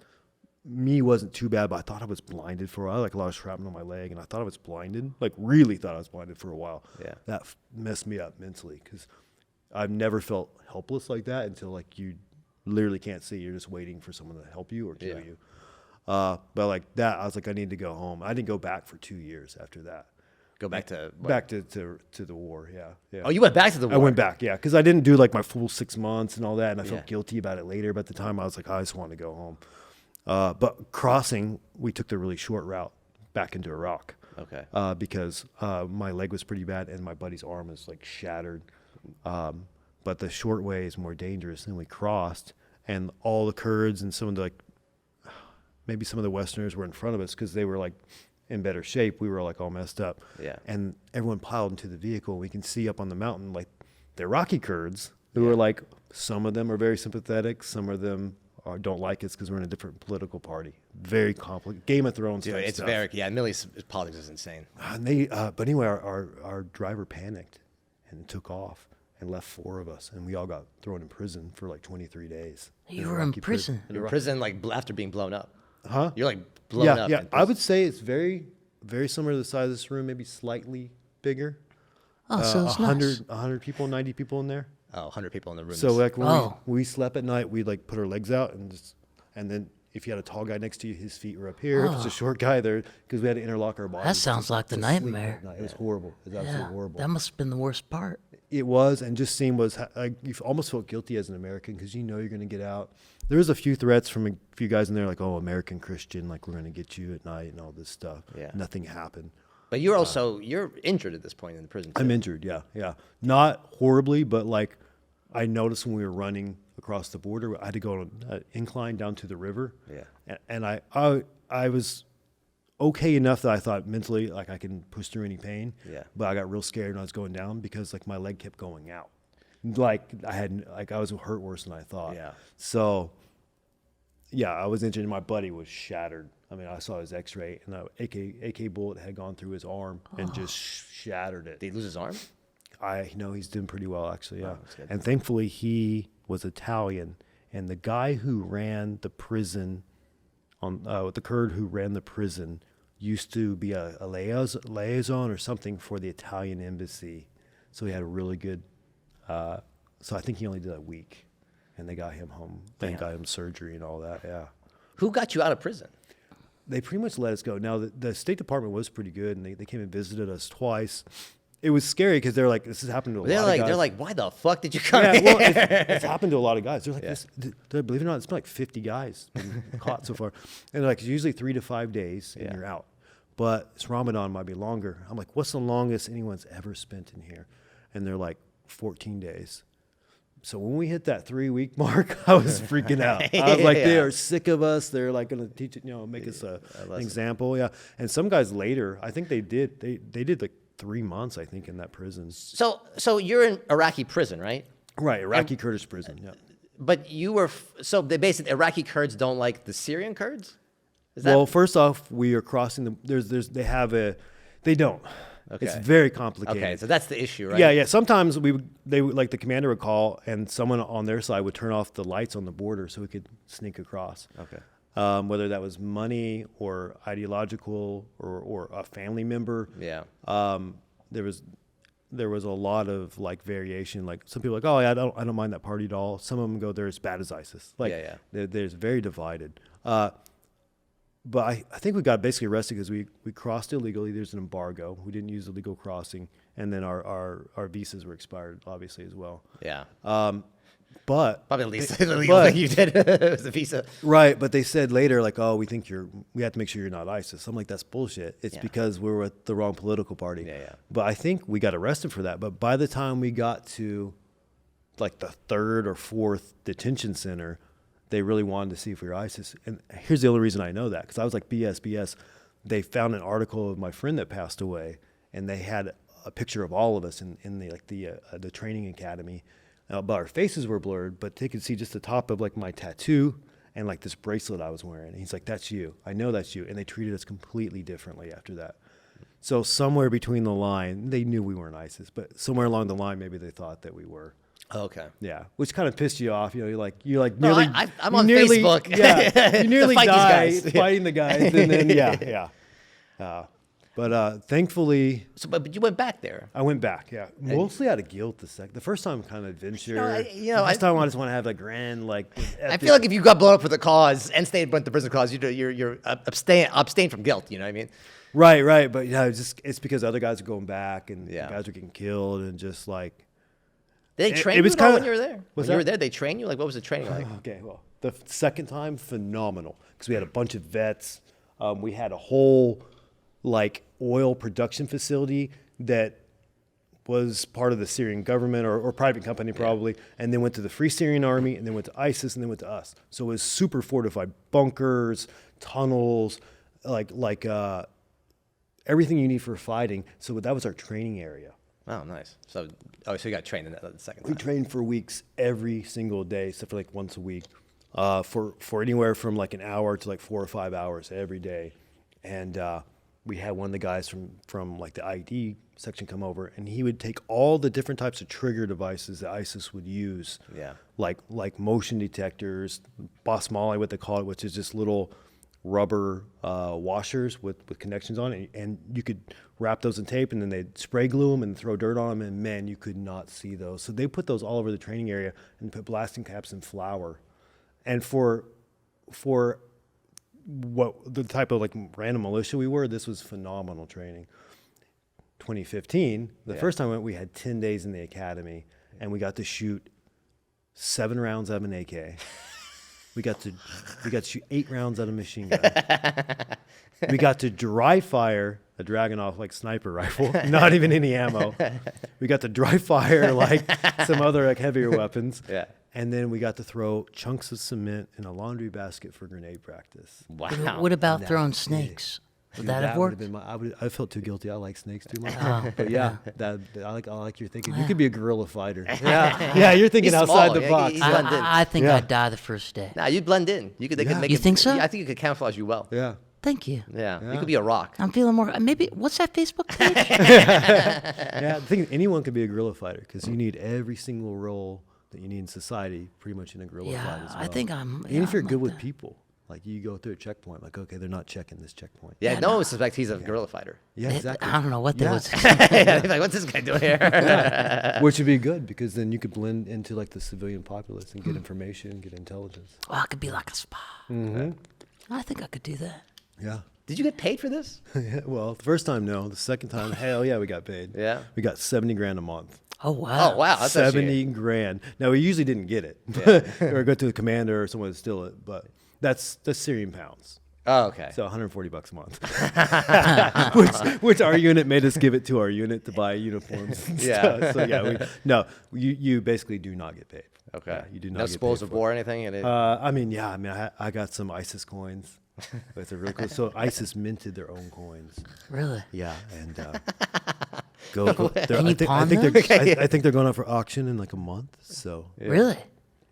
me wasn't too bad, but I thought I was blinded for a while. Like a lot of shrapnel on my leg, and I thought I was blinded. Like really thought I was blinded for a while. Yeah. That messed me up mentally because I've never felt helpless like that until like you literally can't see. You're just waiting for someone to help you or kill you. But like that, I was like, I need to go home. I didn't go back for 2 years after that. Go back to what? Back to the war, yeah. Oh, you went back to the war. I went back, yeah, because I didn't do like my full 6 months and all that, and I felt Yeah. guilty about it later. But at the time, I was like, I just want to go home. But crossing, we took the really short route back into Iraq. Okay. Because my leg was pretty bad and my buddy's arm is like shattered. But the short way is more dangerous. And we crossed, and all the Kurds and some of the like, maybe some of the Westerners were in front of us because they were like in better shape. We were like all messed up. Yeah. And everyone piled into the vehicle. We can see up on the mountain like the Iraqi Kurds who are like, some of them are very sympathetic, some of them don't like us because we're in a different political party. Very complicated. Game of Thrones Dude, type it's stuff. very, Middle East politics is insane. And they, but anyway, our driver panicked and took off and left 4 of us, and we all got thrown in prison for like 23 days. You were in Iraqi prison. You're in prison like after being blown up. Huh? You're like blown up. Yeah. in I prison. would say it's very, very similar to the size of this room, maybe slightly bigger. Oh, so it's nice. 100 people, 90 people in there. Oh, 100 people in the room. So like when Oh. we slept at night, we'd like put our legs out and then if you had a tall guy next to you, his feet were up here. If it's a short guy there, because we had to interlock our bodies. That sounds like the to sleep nightmare. at night. It was horrible. It was absolutely horrible. That must have been the worst part. It was, and just seeing was like you almost felt guilty as an American because you know you're going to get out. There was a few threats from a few guys in there, like, "Oh, American Christian, like we're going to get you at night and all this stuff." Yeah. Nothing happened. But you're also, you're injured at this point in the prison. I'm too. injured. Yeah. Not horribly, but like I noticed when we were running across the border, I had to go on an incline down to the river. Yeah. And I was okay enough that I thought mentally like I can push through any pain. Yeah. But I got real scared when I was going down because like my leg kept going out. Like I was hurt worse than I thought. Yeah. So yeah, I was injured and my buddy was shattered. I mean, I saw his x-ray and an AK bullet had gone through his arm and just shattered it. Did he lose his arm? I know he's doing pretty well, actually, yeah. that's good. And thankfully, he was Italian. And the guy who ran the prison, the Kurd who ran the prison, used to be a liaison or something for the Italian embassy. So he had a really good, so I think he only did a week. and they got him home. They got him surgery and all that. Yeah. Who got you out of prison? They pretty much let us go. Now, the State Department was pretty good, and they came and visited us twice. It was scary because they're like, this has happened to a lot of guys. They're like, why the fuck did you come Yeah, here? well, it's happened to a lot of guys. They're like, believe it or not, it's been like 50 guys been caught so far. And they're like, it's usually 3 to 5 days, and you're out. But it's Ramadan, might be longer. I'm like, what's the longest anyone's ever spent in here? And they're like, 14 days. So when we hit that 3-week mark, I was freaking out. I was like, they are sick of us. They're like going to teach it, make us an example. Yeah. And some guys later, I think they did like 3 months, I think, in that prison. So you're in Iraqi prison, right? Right. Iraqi Kurdish prison. Yeah. But you were, so they basically, Iraqi Kurds don't like the Syrian Kurds? Well, first off, we are crossing they don't. Okay. It's very complicated. Okay, so that's the issue, right? Yeah. Sometimes they would, like the commander would call, and someone on their side would turn off the lights on the border so we could sneak across. Okay. Whether that was money or ideological or a family member. Yeah. There was a lot of like variation. Like some people are like, oh, yeah, I don't mind that party at all. Some of them go, they're as bad as ISIS. Like, there's very divided. But I think we got basically arrested because we crossed illegally. There's an embargo. We didn't use a legal crossing. And then our visas were expired, obviously, as well. Yeah. But probably at least the legal thing you did was the visa. Right. But they said later, like, oh, we have to make sure you're not ISIS. I'm like, that's bullshit. It's because we were with the wrong political party. Yeah. But I think we got arrested for that. But by the time we got to like the 3rd or 4th detention center, they really wanted to see if we were ISIS. And here's the only reason I know that, because I was like, BS. They found an article of my friend that passed away, and they had a picture of all of us in the training academy. But our faces were blurred, but they could see just the top of like my tattoo and like this bracelet I was wearing. And he's like, that's you. I know that's you. And they treated us completely differently after that. So somewhere between the line, they knew we weren't ISIS, but somewhere along the line, maybe they thought that we were. Okay. Yeah, which kind of pissed you off. You're like nearly. I'm on Facebook. Yeah, you nearly fight die these guys. fighting the guys, and then yeah. But thankfully, but you went back there. I went back. Yeah, mostly out of guilt. The first time, kind of adventure. This time I just want to have a grand like. I feel like if you got blown up for the cause and went to prison cause, you're abstain from guilt. You know what I mean? Right. But it's because other guys are going back and guys are getting killed and just like. Did they train you when you were there? When you were there, they trained you? Like, what was the training like? Okay, well, the second time, phenomenal. Because we had a bunch of vets. We had a whole, like, oil production facility that was part of the Syrian government or private company probably, and then went to the Free Syrian Army, and then went to ISIS, and then went to us. So it was super fortified. Bunkers, tunnels, like everything you need for fighting. So that was our training area. Oh, nice. So you got trained in that the second time. We trained for weeks every single day, except for like once a week, for anywhere from like an hour to like 4 or 5 hours every day. And we had one of the guys from like the ID section come over, and he would take all the different types of trigger devices that ISIS would use, like motion detectors, Basmali, what they call it, which is just little rubber washers with connections on it, and you could wrap those in tape, and then they'd spray glue them and throw dirt on them, and man, you could not see those. So they put those all over the training area and put blasting caps in flour. And for what the type of like random militia we were, this was phenomenal training. 2015, the first time I went, we had 10 days in the academy, and we got to shoot 7 rounds out of an AK. We got to shoot 8 rounds out of a machine gun. We got to dry fire a Dragunov like sniper rifle, not even any ammo. We got to dry fire like some other like heavier weapons. Yeah. And then we got to throw chunks of cement in a laundry basket for grenade practice. Wow. What about throwing snakes? Would that have worked? I felt too guilty. I like snakes too much. But yeah, I like your thinking. You could be a guerrilla fighter. Yeah, you're thinking He's outside small. the box. I think I'd die the first day. Nah, you'd blend in. They could make You think so? Yeah, I think you could camouflage you well. Yeah. Thank you. Yeah. You could be a rock. I'm feeling more. Maybe what's that Facebook page? Yeah, the thing anyone could be a guerrilla fighter because you need every single role that you need in society, pretty much in a guerrilla fight as well. I think I'm. Even if you're good with people. Like you go through a checkpoint, like, okay, they're not checking this checkpoint. Yeah, no one would suspect he's a guerrilla fighter. Yeah, exactly. I don't know what they would say. Yeah, like, what's this guy doing here? Which would be good because then you could blend into like the civilian populace and get information, get intelligence. Oh, I could be like a spy. Mm-hmm. I think I could do that. Yeah. Did you get paid for this? Yeah. Well, the first time, no. The second time, hell yeah, we got paid. Yeah. We got $70,000 a month. Oh, wow. Oh, wow. That's 70 grand. Now we usually didn't get it, or go to the commander or someone to steal it, but that's Syrian pounds. Oh, okay. So $140 a month, which our unit made us give it to our unit to buy uniforms. And stuff. So yeah, you basically do not get paid. Okay. Yeah, you do not No get spoils paid of for war or anything? And I got some ISIS coins. It's a really cool. So ISIS minted their own coins. Really? Yeah, and Can you pawn them? I think they're going up for auction in like a month. So Really?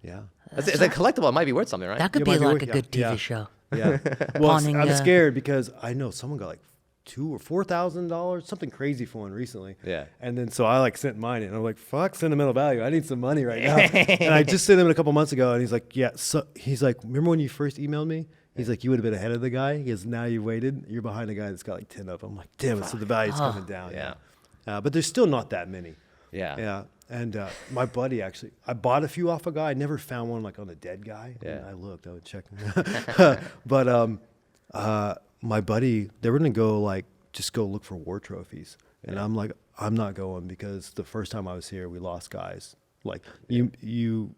yeah. it's a collectible. It might be worth something, right? That could It be might be like worth- a good TV yeah. show. Yeah. Well, Pawning, I'm scared because I know someone got like $2,000 or $4,000, something crazy for one recently. Yeah. And then so I like sent mine in. I'm like, fuck sentimental value. I need some money right now. And I just sent him a couple months ago, and he's like, yeah. So he's like, remember when you first emailed me? He's like, you would have been ahead of the guy. He goes, now you waited. You're behind a guy that's got like 10 of them. I'm like, damn it. So the value's coming down. Yeah. But there's still not that many. Yeah. Yeah. And my buddy actually, I bought a few off a guy. I never found one like on a dead guy. Yeah. And I looked, I would check. But my buddy, they were going to go like, just go look for war trophies. And I'm like, I'm not going because the first time I was here, we lost guys. Like you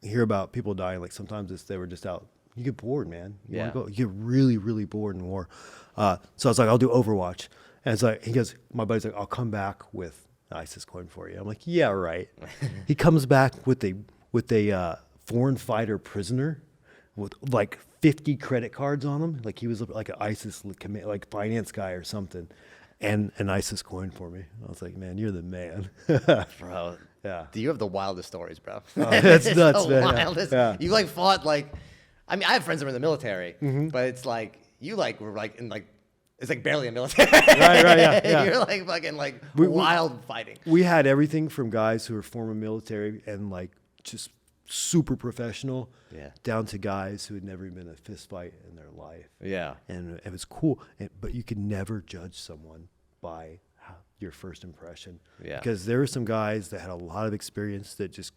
hear about people dying. Like sometimes they were just out. You get bored, man. You wanna go. You get really, really bored in war. So I was like, I'll do Overwatch. And it's like, he goes, my buddy's like, I'll come back with an ISIS coin for you. I'm like, yeah, right. He comes back with a foreign fighter prisoner with like 50 credit cards on him. Like he was like an ISIS like finance guy or something, and an ISIS coin for me. I was like, man, you're the man. Bro. Yeah. You have the wildest stories, bro. That's nuts, the man. wildest. Yeah. You like fought like, I mean, I have friends that were in the military, Mm-hmm. but it's like you like were like in like it's like barely a military. Right, yeah. You're like fucking like We- wild fighting. We had everything from guys who were former military and like just super professional, down to guys who had never been in a fist fight in their life. Yeah. And it was cool, but you could never judge someone by your first impression. Yeah. Because there were some guys that had a lot of experience that just,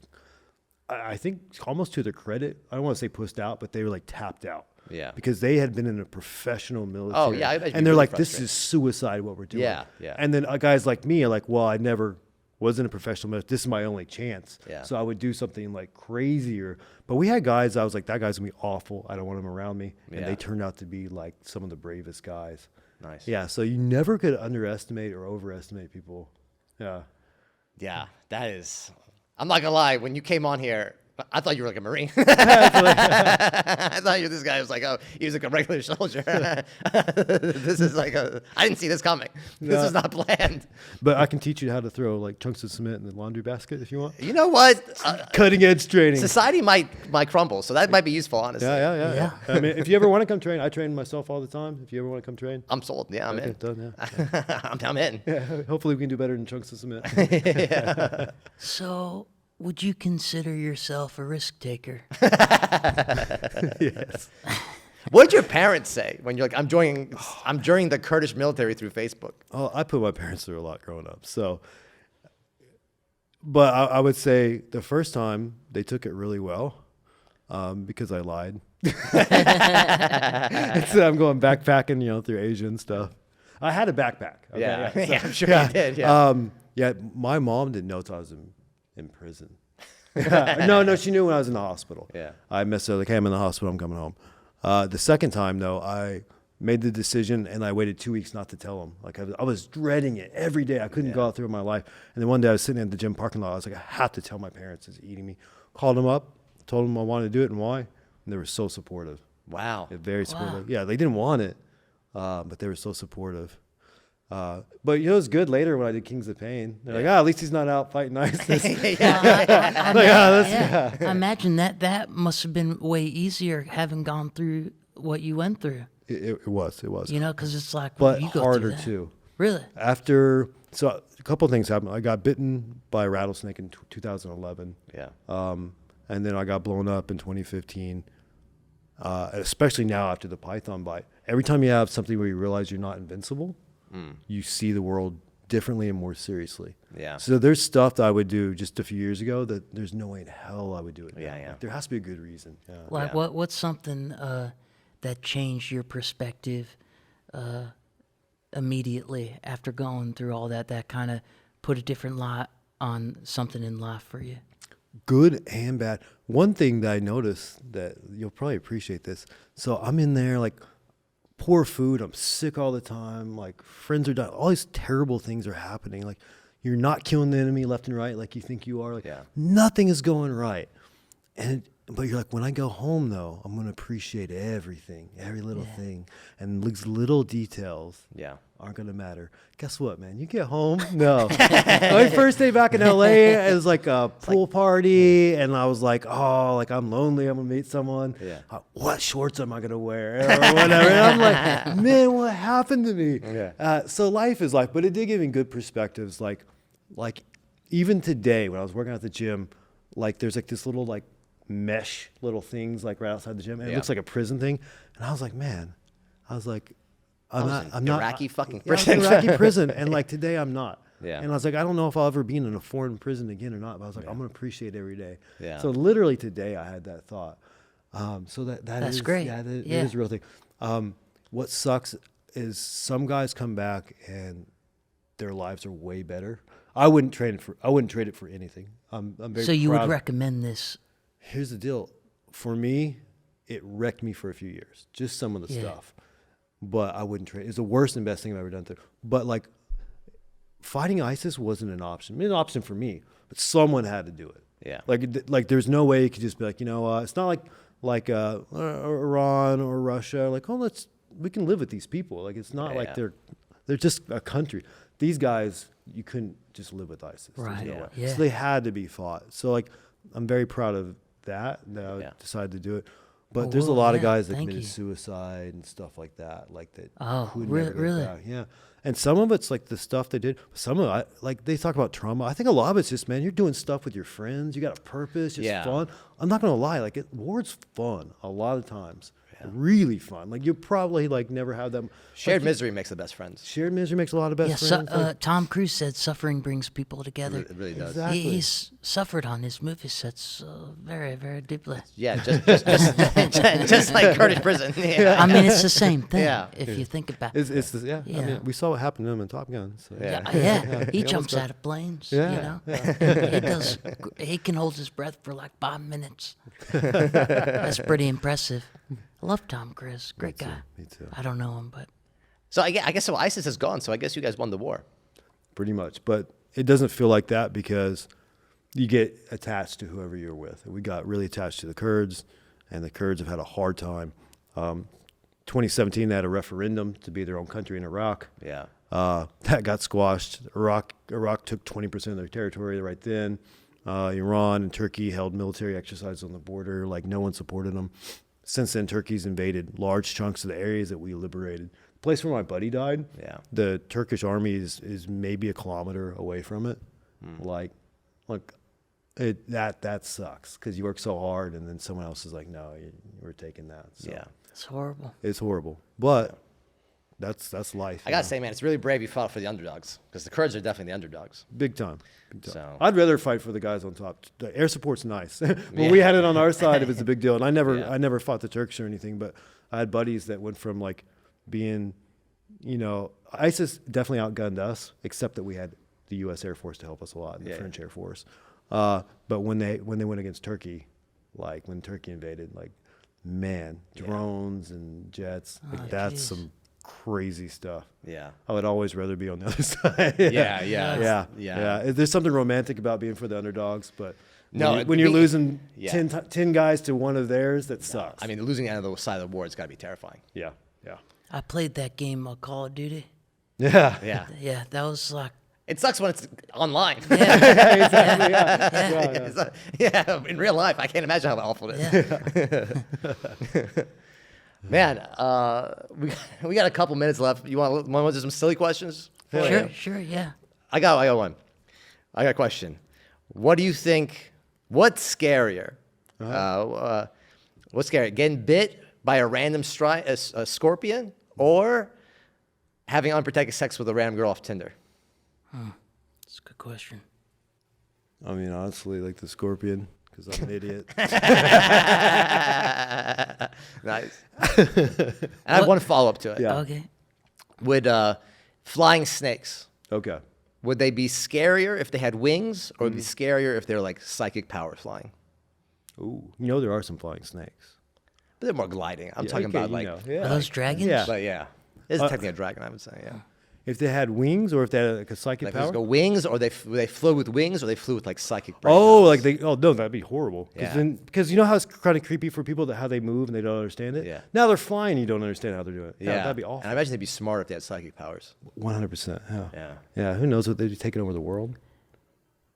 I think almost to their credit, I don't want to say pushed out, but they were like tapped out. Yeah. Because they had been in a professional military. Oh, yeah, I bet you'd be and they're really like, this frustrated. is suicide what we're doing. Yeah, yeah. And then guys like me are like, well, I never wasn't a professional military. This is my only chance. Yeah. So I would do something like crazier. But we had guys, I was like, that guy's going to be awful. I don't want him around me. And Yeah. they turned out to be like some of the bravest guys. Nice. Yeah. So you never could underestimate or overestimate people. Yeah. Yeah. That is. I'm not gonna lie. When you came on here, I thought you were like a Marine. I thought you were this guy who was like, oh, he was like a regular soldier. This is like I didn't see this coming. This is not planned. But I can teach you how to throw like chunks of cement in the laundry basket if you want. You know what? Cutting edge training. Society might crumble, so that might be useful, honestly. Yeah. I mean, if you ever want to come train, I train myself all the time. If you ever want to come train, I'm sold. Yeah, I'm okay, in. done. Yeah. I'm in. Yeah. Hopefully, we can do better than chunks of cement. So, would you consider yourself a risk taker? Yes. What did your parents say when you're like, I'm joining the Kurdish military through Facebook? Oh, I put my parents through a lot growing up. So, but I would say the first time they took it really well because I lied. So I'm going backpacking, through Asia and stuff. I had a backpack. Okay? Yeah. So- Yeah, I'm sure you did. Yeah. My mom didn't know until I was in prison. No, she knew when I was in the hospital. Yeah. I messed her like, hey, I'm in the hospital, I'm coming home. The second time, though, I made the decision and I waited 2 weeks not to tell them. Like I was dreading it every day. I couldn't go out through my life. And then one day I was sitting in the gym parking lot. I was like, I have to tell my parents it's eating me. Called them up, told them I wanted to do it and why. And they were so supportive. Wow. Very supportive. Yeah, they didn't want it, but they were so supportive. But it was good later when I did Kings of Pain. They're like, at least he's not out fighting ISIS. I imagine that must have been way easier having gone through what you went through. It was. Because it's like, But you go harder through that. too. Really? So a couple of things happened. I got bitten by a rattlesnake in 2011. Yeah. And then I got blown up in 2015. especially now after the python bite. Every time you have something where you realize you're not invincible, you see the world differently and more seriously. Yeah. So there's stuff that I would do just a few years ago that there's no way in hell I would do it now. Yeah, yeah. Like, there has to be a good reason. Yeah. Like what's something that changed your perspective immediately after going through all that kind of put a different light on something in life for you? Good and bad. One thing that I noticed that you'll probably appreciate this. So I'm in there, like, poor food. I'm sick all the time. Like, friends are dying. All these terrible things are happening. Like, you're not killing the enemy left and right like you think you are. Like, nothing is going right. But you're like, when I go home, though, I'm going to appreciate everything, every little thing. And these little details aren't going to matter. Guess what, man? You get home. No. My first day back in LA, it was like a pool party. And I was like, oh, like, I'm lonely. I'm going to meet someone. What shorts am I going to wear? Or whatever. And I'm like, man, what happened to me? So life is life. But it did give me good perspectives. Like even today, when I was working at the gym, like, there's like this little, like, mesh little things like right outside the gym, and it looks like a prison thing. And I was like, man, I'm not Iraqi fucking prison. Iraqi prison. And like today I'm not. Yeah. And I was like, I don't know if I'll ever be in a foreign prison again or not. But I was like, I'm gonna appreciate every day. Yeah. So literally today I had that thought. So that's That's great. Yeah, it Yeah. is a real thing. What sucks is some guys come back and their lives are way better. I wouldn't trade it for anything. I'm very So you proud. would recommend this? Here's the deal. For me, it wrecked me for a few years. Just some of the stuff. But I wouldn't trade. It's the worst and best thing I've ever done. But like, fighting ISIS wasn't an option. I mean, an option for me, but someone had to do it. Yeah. Like there's no way you could just be like, it's not like Iran or Russia. Like, we can live with these people. Like, it's not like they're just a country. These guys, you couldn't just live with ISIS. There's Right. no way. Yeah. So they had to be fought. So like, I'm very proud of that I decided to do it. But there's a lot of guys that committed suicide and stuff like that. Like that. Oh, who never go really? back. Yeah. And some of it's like the stuff they did. Some of it, like they talk about trauma. I think a lot of it's just, man, you're doing stuff with your friends. You got a purpose. It's fun. I'm not going to lie. Like war's fun a lot of times. Really fun. Like you probably like never had that. Shared misery makes the best friends. Shared misery makes a lot of best Yeah, friends. Tom Cruise said suffering brings people together. It really does. Exactly. He's suffered on his movie sets very, very deeply. Yeah, just like Kurdish prison. Yeah. I mean, it's the same thing Yeah. if you think about it. It's I mean, we saw what happened to him in Top Gun. So. Yeah, he He jumps almost out of planes. Yeah. You know, he does. He can hold his breath for like 5 minutes. That's pretty impressive. I love Tom Cruise. Great guy. Me too. I don't know him, but So I guess so ISIS is gone. So I guess you guys won the war. Pretty much. But it doesn't feel like that because you get attached to whoever you're with. We got really attached to the Kurds, and the Kurds have had a hard time. 2017, they had a referendum to be their own country in Iraq. Yeah. That got squashed. Iraq took 20% of their territory right then. Iran and Turkey held military exercises on the border. Like, no one supported them. Since then, Turkey's invaded large chunks of the areas that we liberated. The place where my buddy died, the Turkish army is maybe a kilometer away from it. Like, that sucks because you work so hard and then someone else is like, no, we're taking that. So it's horrible. it's horrible, but that's life. I gotta say, man, it's really brave you fought for the underdogs because the Kurds are definitely the underdogs. Big time. Big time. So- I'd rather fight for the guys on top. The air support's nice. When we had it on our side, it was a big deal. And I never fought the Turks or anything, but I had buddies that went from like being, ISIS definitely outgunned us, except that we had the U.S. Air Force to help us a lot, and the French Air Force. But when they went against Turkey, like when Turkey invaded, like, man, drones and jets, like, that's geez. some crazy stuff. Yeah. I would always rather be on the other side. Yeah. There's something romantic about being for the underdogs, but No, when you're being- losing yeah. 10 guys to one of theirs, that sucks. I mean, losing the other side of the war has got to be terrifying. Yeah. I played that game, Call of Duty. Yeah. Yeah. Yeah, that was like. It sucks when it's online. Yeah. In real life, I can't imagine how awful it is. Man, we got a couple minutes left. You want to do some silly questions? Sure, yeah. I got one. I got a question. What do you think? What's scarier? What's scarier? Getting bit by a random a scorpion, or having unprotected sex with a random girl off Tinder? That's a good question. I mean, honestly, like the scorpion, because I'm an idiot. Nice. And I have one follow-up to it. Yeah. Okay. Would flying snakes, Okay. would they be scarier if they had wings, or would it be scarier if they're like psychic power flying? Ooh, you know there are some flying snakes. But they're more gliding. I'm talking Okay, about you like, know, Are yeah. those dragons? Yeah. but yeah, it's technically a dragon, I would say. Yeah. If they had wings, or if they had like a psychic Like power. just go wings, or they flew with wings, or they flew with like psychic. Oh, brain like they? Oh no, that'd be horrible. Yeah. Because you know how it's kind of creepy for people that how they move and they don't understand it. Yeah. Now they're flying, you don't understand how they're doing it. Yeah, That'd be And awful. I imagine they'd be smart if they had psychic powers. 100%. Yeah. Yeah. Yeah. Who knows what they'd be taking over the world?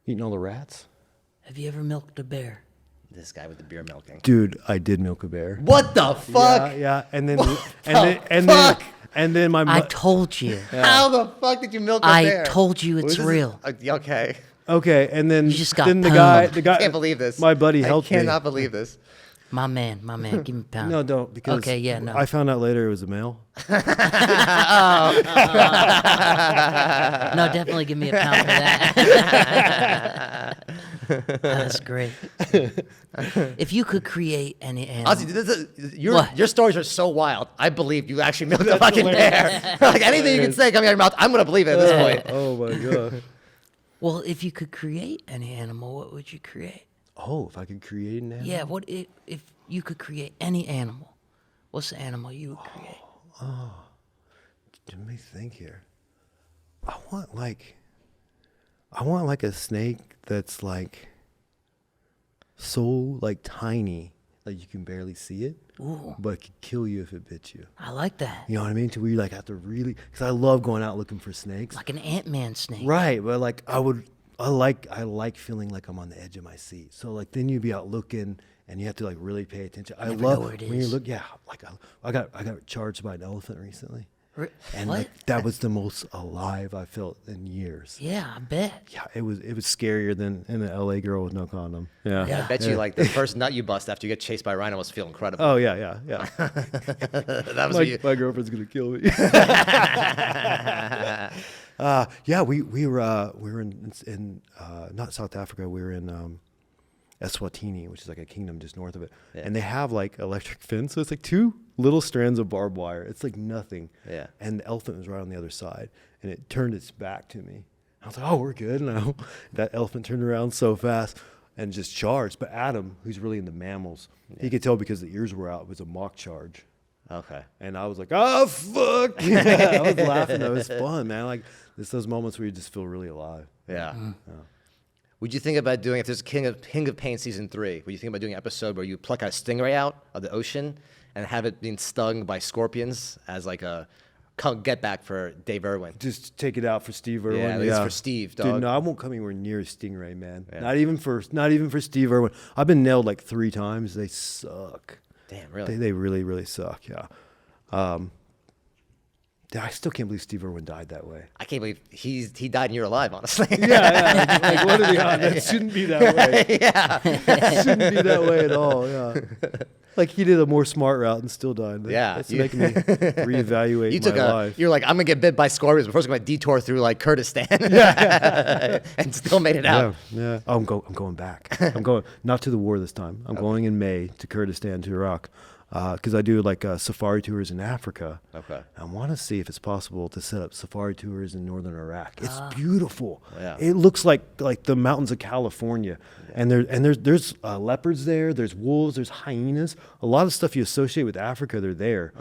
Eating all the rats. Have you ever milked a bear? This guy with the beer milking. Dude, I did milk a bear. What the fuck? Yeah. And then fuck? and then my I told you. How the fuck did you milk a I bear? told you Was it's this- real. Okay. Okay, and then You just got then the pwned. guy I can't believe this. My buddy helped I me. cannot believe this. My man, give me a pound. No, don't because Okay, yeah, no. I found out later it was a male. No, definitely give me a pound for that. That's great. If you could create any animal, Honestly, your What? stories are so wild. I believe you actually milked a fucking bear. Like anything you can say coming out of your mouth, I'm gonna believe it at this point. Oh my god. well, if you could create any animal, what would you create? Oh, if I could create an animal. Yeah, what if you could create any animal? What's the animal you would create? Let me think here. I want like a snake that's like so like tiny, like you can barely see it, Ooh, but it could kill you if it bit you. I like that. You know what I mean? To where you like have to really, because I love going out looking for snakes. Like an Ant-Man snake. Right, but like I like feeling like I'm on the edge of my seat. So like then you'd be out looking and you have to like really pay attention. I Never love know where it when you is. look. Yeah, like I got charged by an elephant recently, and What? like that was the most alive I felt in years. Yeah, I bet. Yeah, it was scarier than an LA girl with no condom. Yeah. Yeah. I bet you like the first nut you bust after you get chased by a rhino must feel incredible. Oh yeah. That was what you. My girlfriend's gonna kill me. Yeah, we were in not South Africa. We were in Eswatini, which is like a kingdom just north of it, Yeah. and they have like electric fence. So it's like two little strands of barbed wire. It's like nothing. Yeah. And the elephant was right on the other side, and it turned its back to me. I was like, "Oh, we're good now." That elephant turned around so fast and just charged. But Adam, who's really into mammals, he could tell because the ears were out. It was a mock charge. Okay. And I was like, "Oh fuck!" Yeah, I was laughing. That was fun, man. Like it's those moments where you just feel really alive. Yeah. Would you think about doing, if there's King of Pain season 3, would you think about doing an episode where you pluck a stingray out of the ocean and have it being stung by scorpions as like a get back for Dave Irwin? Just take it out for Steve Irwin. Yeah, at least for Steve, dog. Dude, no, I won't come anywhere near a stingray, man. Not even for Steve Irwin. I've been nailed like 3 times. They suck. Damn, really? They really, really suck. Yeah. Yeah, I still can't believe Steve Irwin died that way. I can't believe he died and you're alive, honestly. Yeah. Like, what are the odds? That shouldn't be that way. Yeah. It shouldn't be that way at all. Yeah. Like he did a more smart route and still died. Yeah, That's you- making me reevaluate You my took life. you're like, I'm gonna get bit by scorpions, but first I'm gonna detour through like Kurdistan. And still made it out. Yeah. Oh, I'm going back. I'm going not to the war this time. I'm going in May to Kurdistan, to Iraq, because I do like safari tours in Africa. Okay. I want to see if it's possible to set up safari tours in northern Iraq. It's beautiful. Yeah. It looks like the mountains of California, and there's leopards there. There's wolves. There's hyenas. A lot of stuff you associate with Africa, they're there.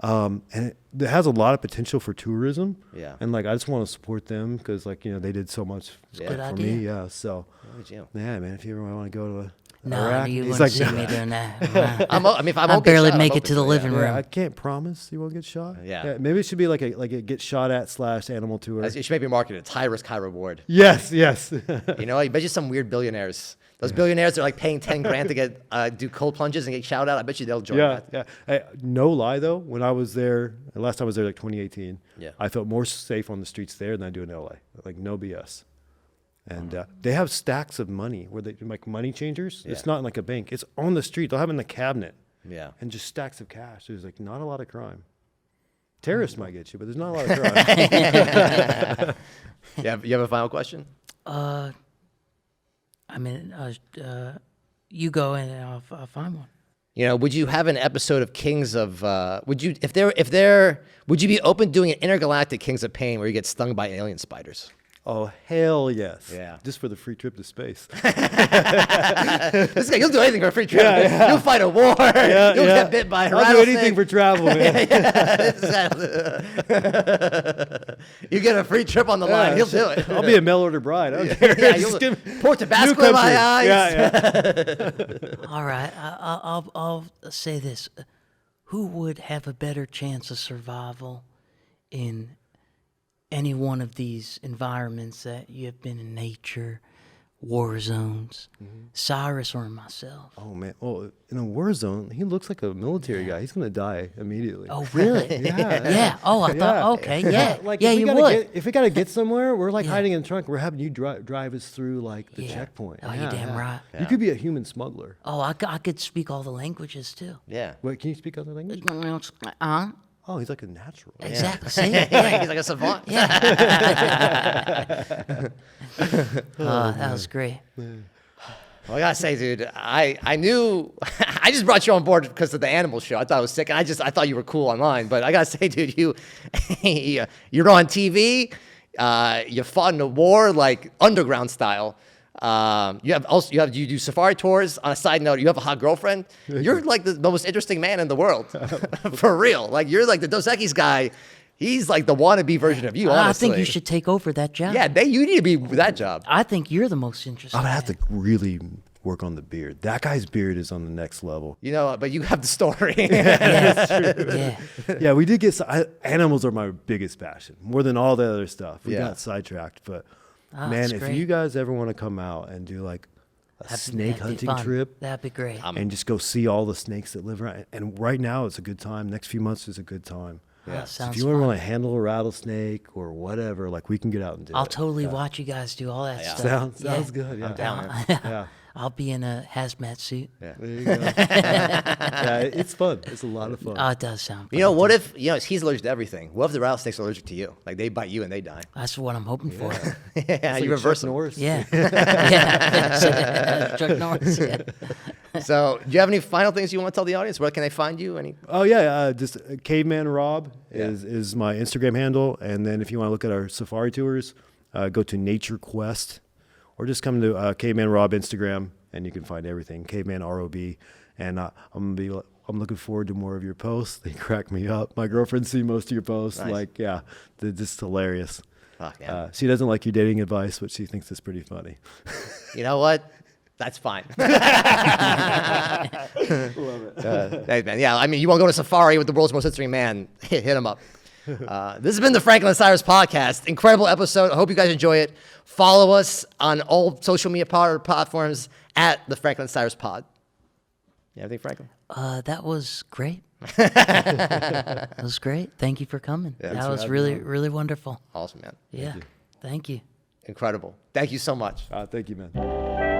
And it has a lot of potential for tourism. Yeah. And like I just want to support them because like they did so much Yeah. for Good me. idea. Yeah. So Would you? yeah, man. If you ever want to go to No, Iraq, you he's wouldn't like, see no. me doing that. I mean, if I I won't get barely shot, I'm make it open to the it, yeah. living room. Yeah, I can't promise you won't get shot. Yeah. Maybe it should be like a get shot at / animal tour. It should maybe market it. It's high risk, high reward. Yes. You know, I bet you some weird billionaires. Those billionaires are like paying 10 grand to get do cold plunges and get shouted out. I bet you they'll join Yeah, that. yeah. Hey, no lie though, when I was there, last time I was there like 2018, Yeah. I felt more safe on the streets there than I do in LA. Like no BS. And they have stacks of money where they like money changers. Yeah. It's not in like a bank. It's on the street. They'll have it in the cabinet. Yeah. and just stacks of cash. There's like not a lot of crime. Terrorists might get you, but there's not a lot of crime. You have a final question? I mean, you go and I'll find one. You know, would you have an episode of Kings of? Would you would you be open doing an intergalactic Kings of Pain where you get stung by alien spiders? Oh, hell yes. Yeah. Just for the free trip to space. This guy, you'll do anything for a free trip. Yeah. You'll fight a war. You'll get bit by a I'll do rattlesnake. anything for travel, man. You get a free trip on the line. He'll do it. I'll be a mail order bride. I don't care. Yeah, Just give me- pour Tabasco in my eyes. Yeah. All right, I'll say this: who would have a better chance of survival in any one of these environments that you have been in, nature, war zones, Cyrus or myself? Oh, man. Well, in a war zone, he looks like a military guy. He's going to die immediately. Oh, really? Yeah. Yeah. Oh, I thought. Okay. Yeah. Like, yeah, if we you gotta would. if we got to get somewhere, we're like Yeah. hiding in the trunk. We're having you drive us through like the checkpoint. Oh, you're damn right. You could be a human smuggler. Oh, I could speak all the languages too. Yeah. Wait, can you speak other language? Uh-huh. Oh, he's like a natural. Exactly. See? Yeah, he's like a savant. Yeah. Oh, that was great. Well, I gotta say, dude, I knew I just brought you on board because of the animal show. I thought it was sick, and I thought you were cool online. But I gotta say, dude, you're on TV. You fought in a war like underground style. You do safari tours. On a side note, you have a hot girlfriend. You're like the most interesting man in the world, for real. Like you're like the Dos Equis guy. He's like the wannabe version of you. Honestly, I think you should take over that job. Yeah, you need to be that job. I think you're the most interesting. I'm gonna have man. to really work on the beard. That guy's beard is on the next level. You know, but you have the story. Yeah. Yeah, we did get animals are my biggest passion, more than all the other stuff. We Yeah. got sidetracked, but Oh, man, that's if great. you guys ever want to come out and do like a snake That'd be hunting fun. trip That'd be great. and just go see all the snakes that live around, and right now it's a good time. Next few months is a good time. Oh, So sounds if you want fun. to handle a rattlesnake or whatever, like we can get out and do I'll it. totally watch you guys do all that stuff. Sounds Yeah. good. Yeah. I'm down, man. Yeah. I'll be in a hazmat suit. There you go. Yeah, it's fun. It's a lot of fun. Oh, it does sound fun. You know, what if he's allergic to everything? What if the rattlesnakes are allergic to you? Like they bite you and they die. That's what I'm hoping for. Yeah, It's you like reverse Chuck them. Norris. Yeah. Yeah. Chuck Norris. Yeah. So, do you have any final things you want to tell the audience? Where can they find you? Oh yeah, just Caveman Rob Yeah. is my Instagram handle, and then if you want to look at our safari tours, go to Nature Quest, or just come to Caveman Rob Instagram, and you can find everything. Caveman ROB, and I'm looking forward to more of your posts. They crack me up. My girlfriend's seen most of your posts. Nice. Like, yeah, they're just hilarious. Fuck, yeah. She doesn't like your dating advice, but she thinks it's pretty funny. You know what? That's fine. Love it. Hey, man. Yeah, I mean, you want to go on a safari with the world's most interesting man? Hit him up. This has been the Franklin and Cyrus podcast. Incredible episode. I hope you guys enjoy it. Follow us on all social media platforms at the Franklin and Cyrus Pod. You have anything, Franklin? That was great. That was great. Thank you for coming. That was really, really wonderful. Awesome, man. Yeah. Thank you. Incredible. Thank you so much. Thank you, man.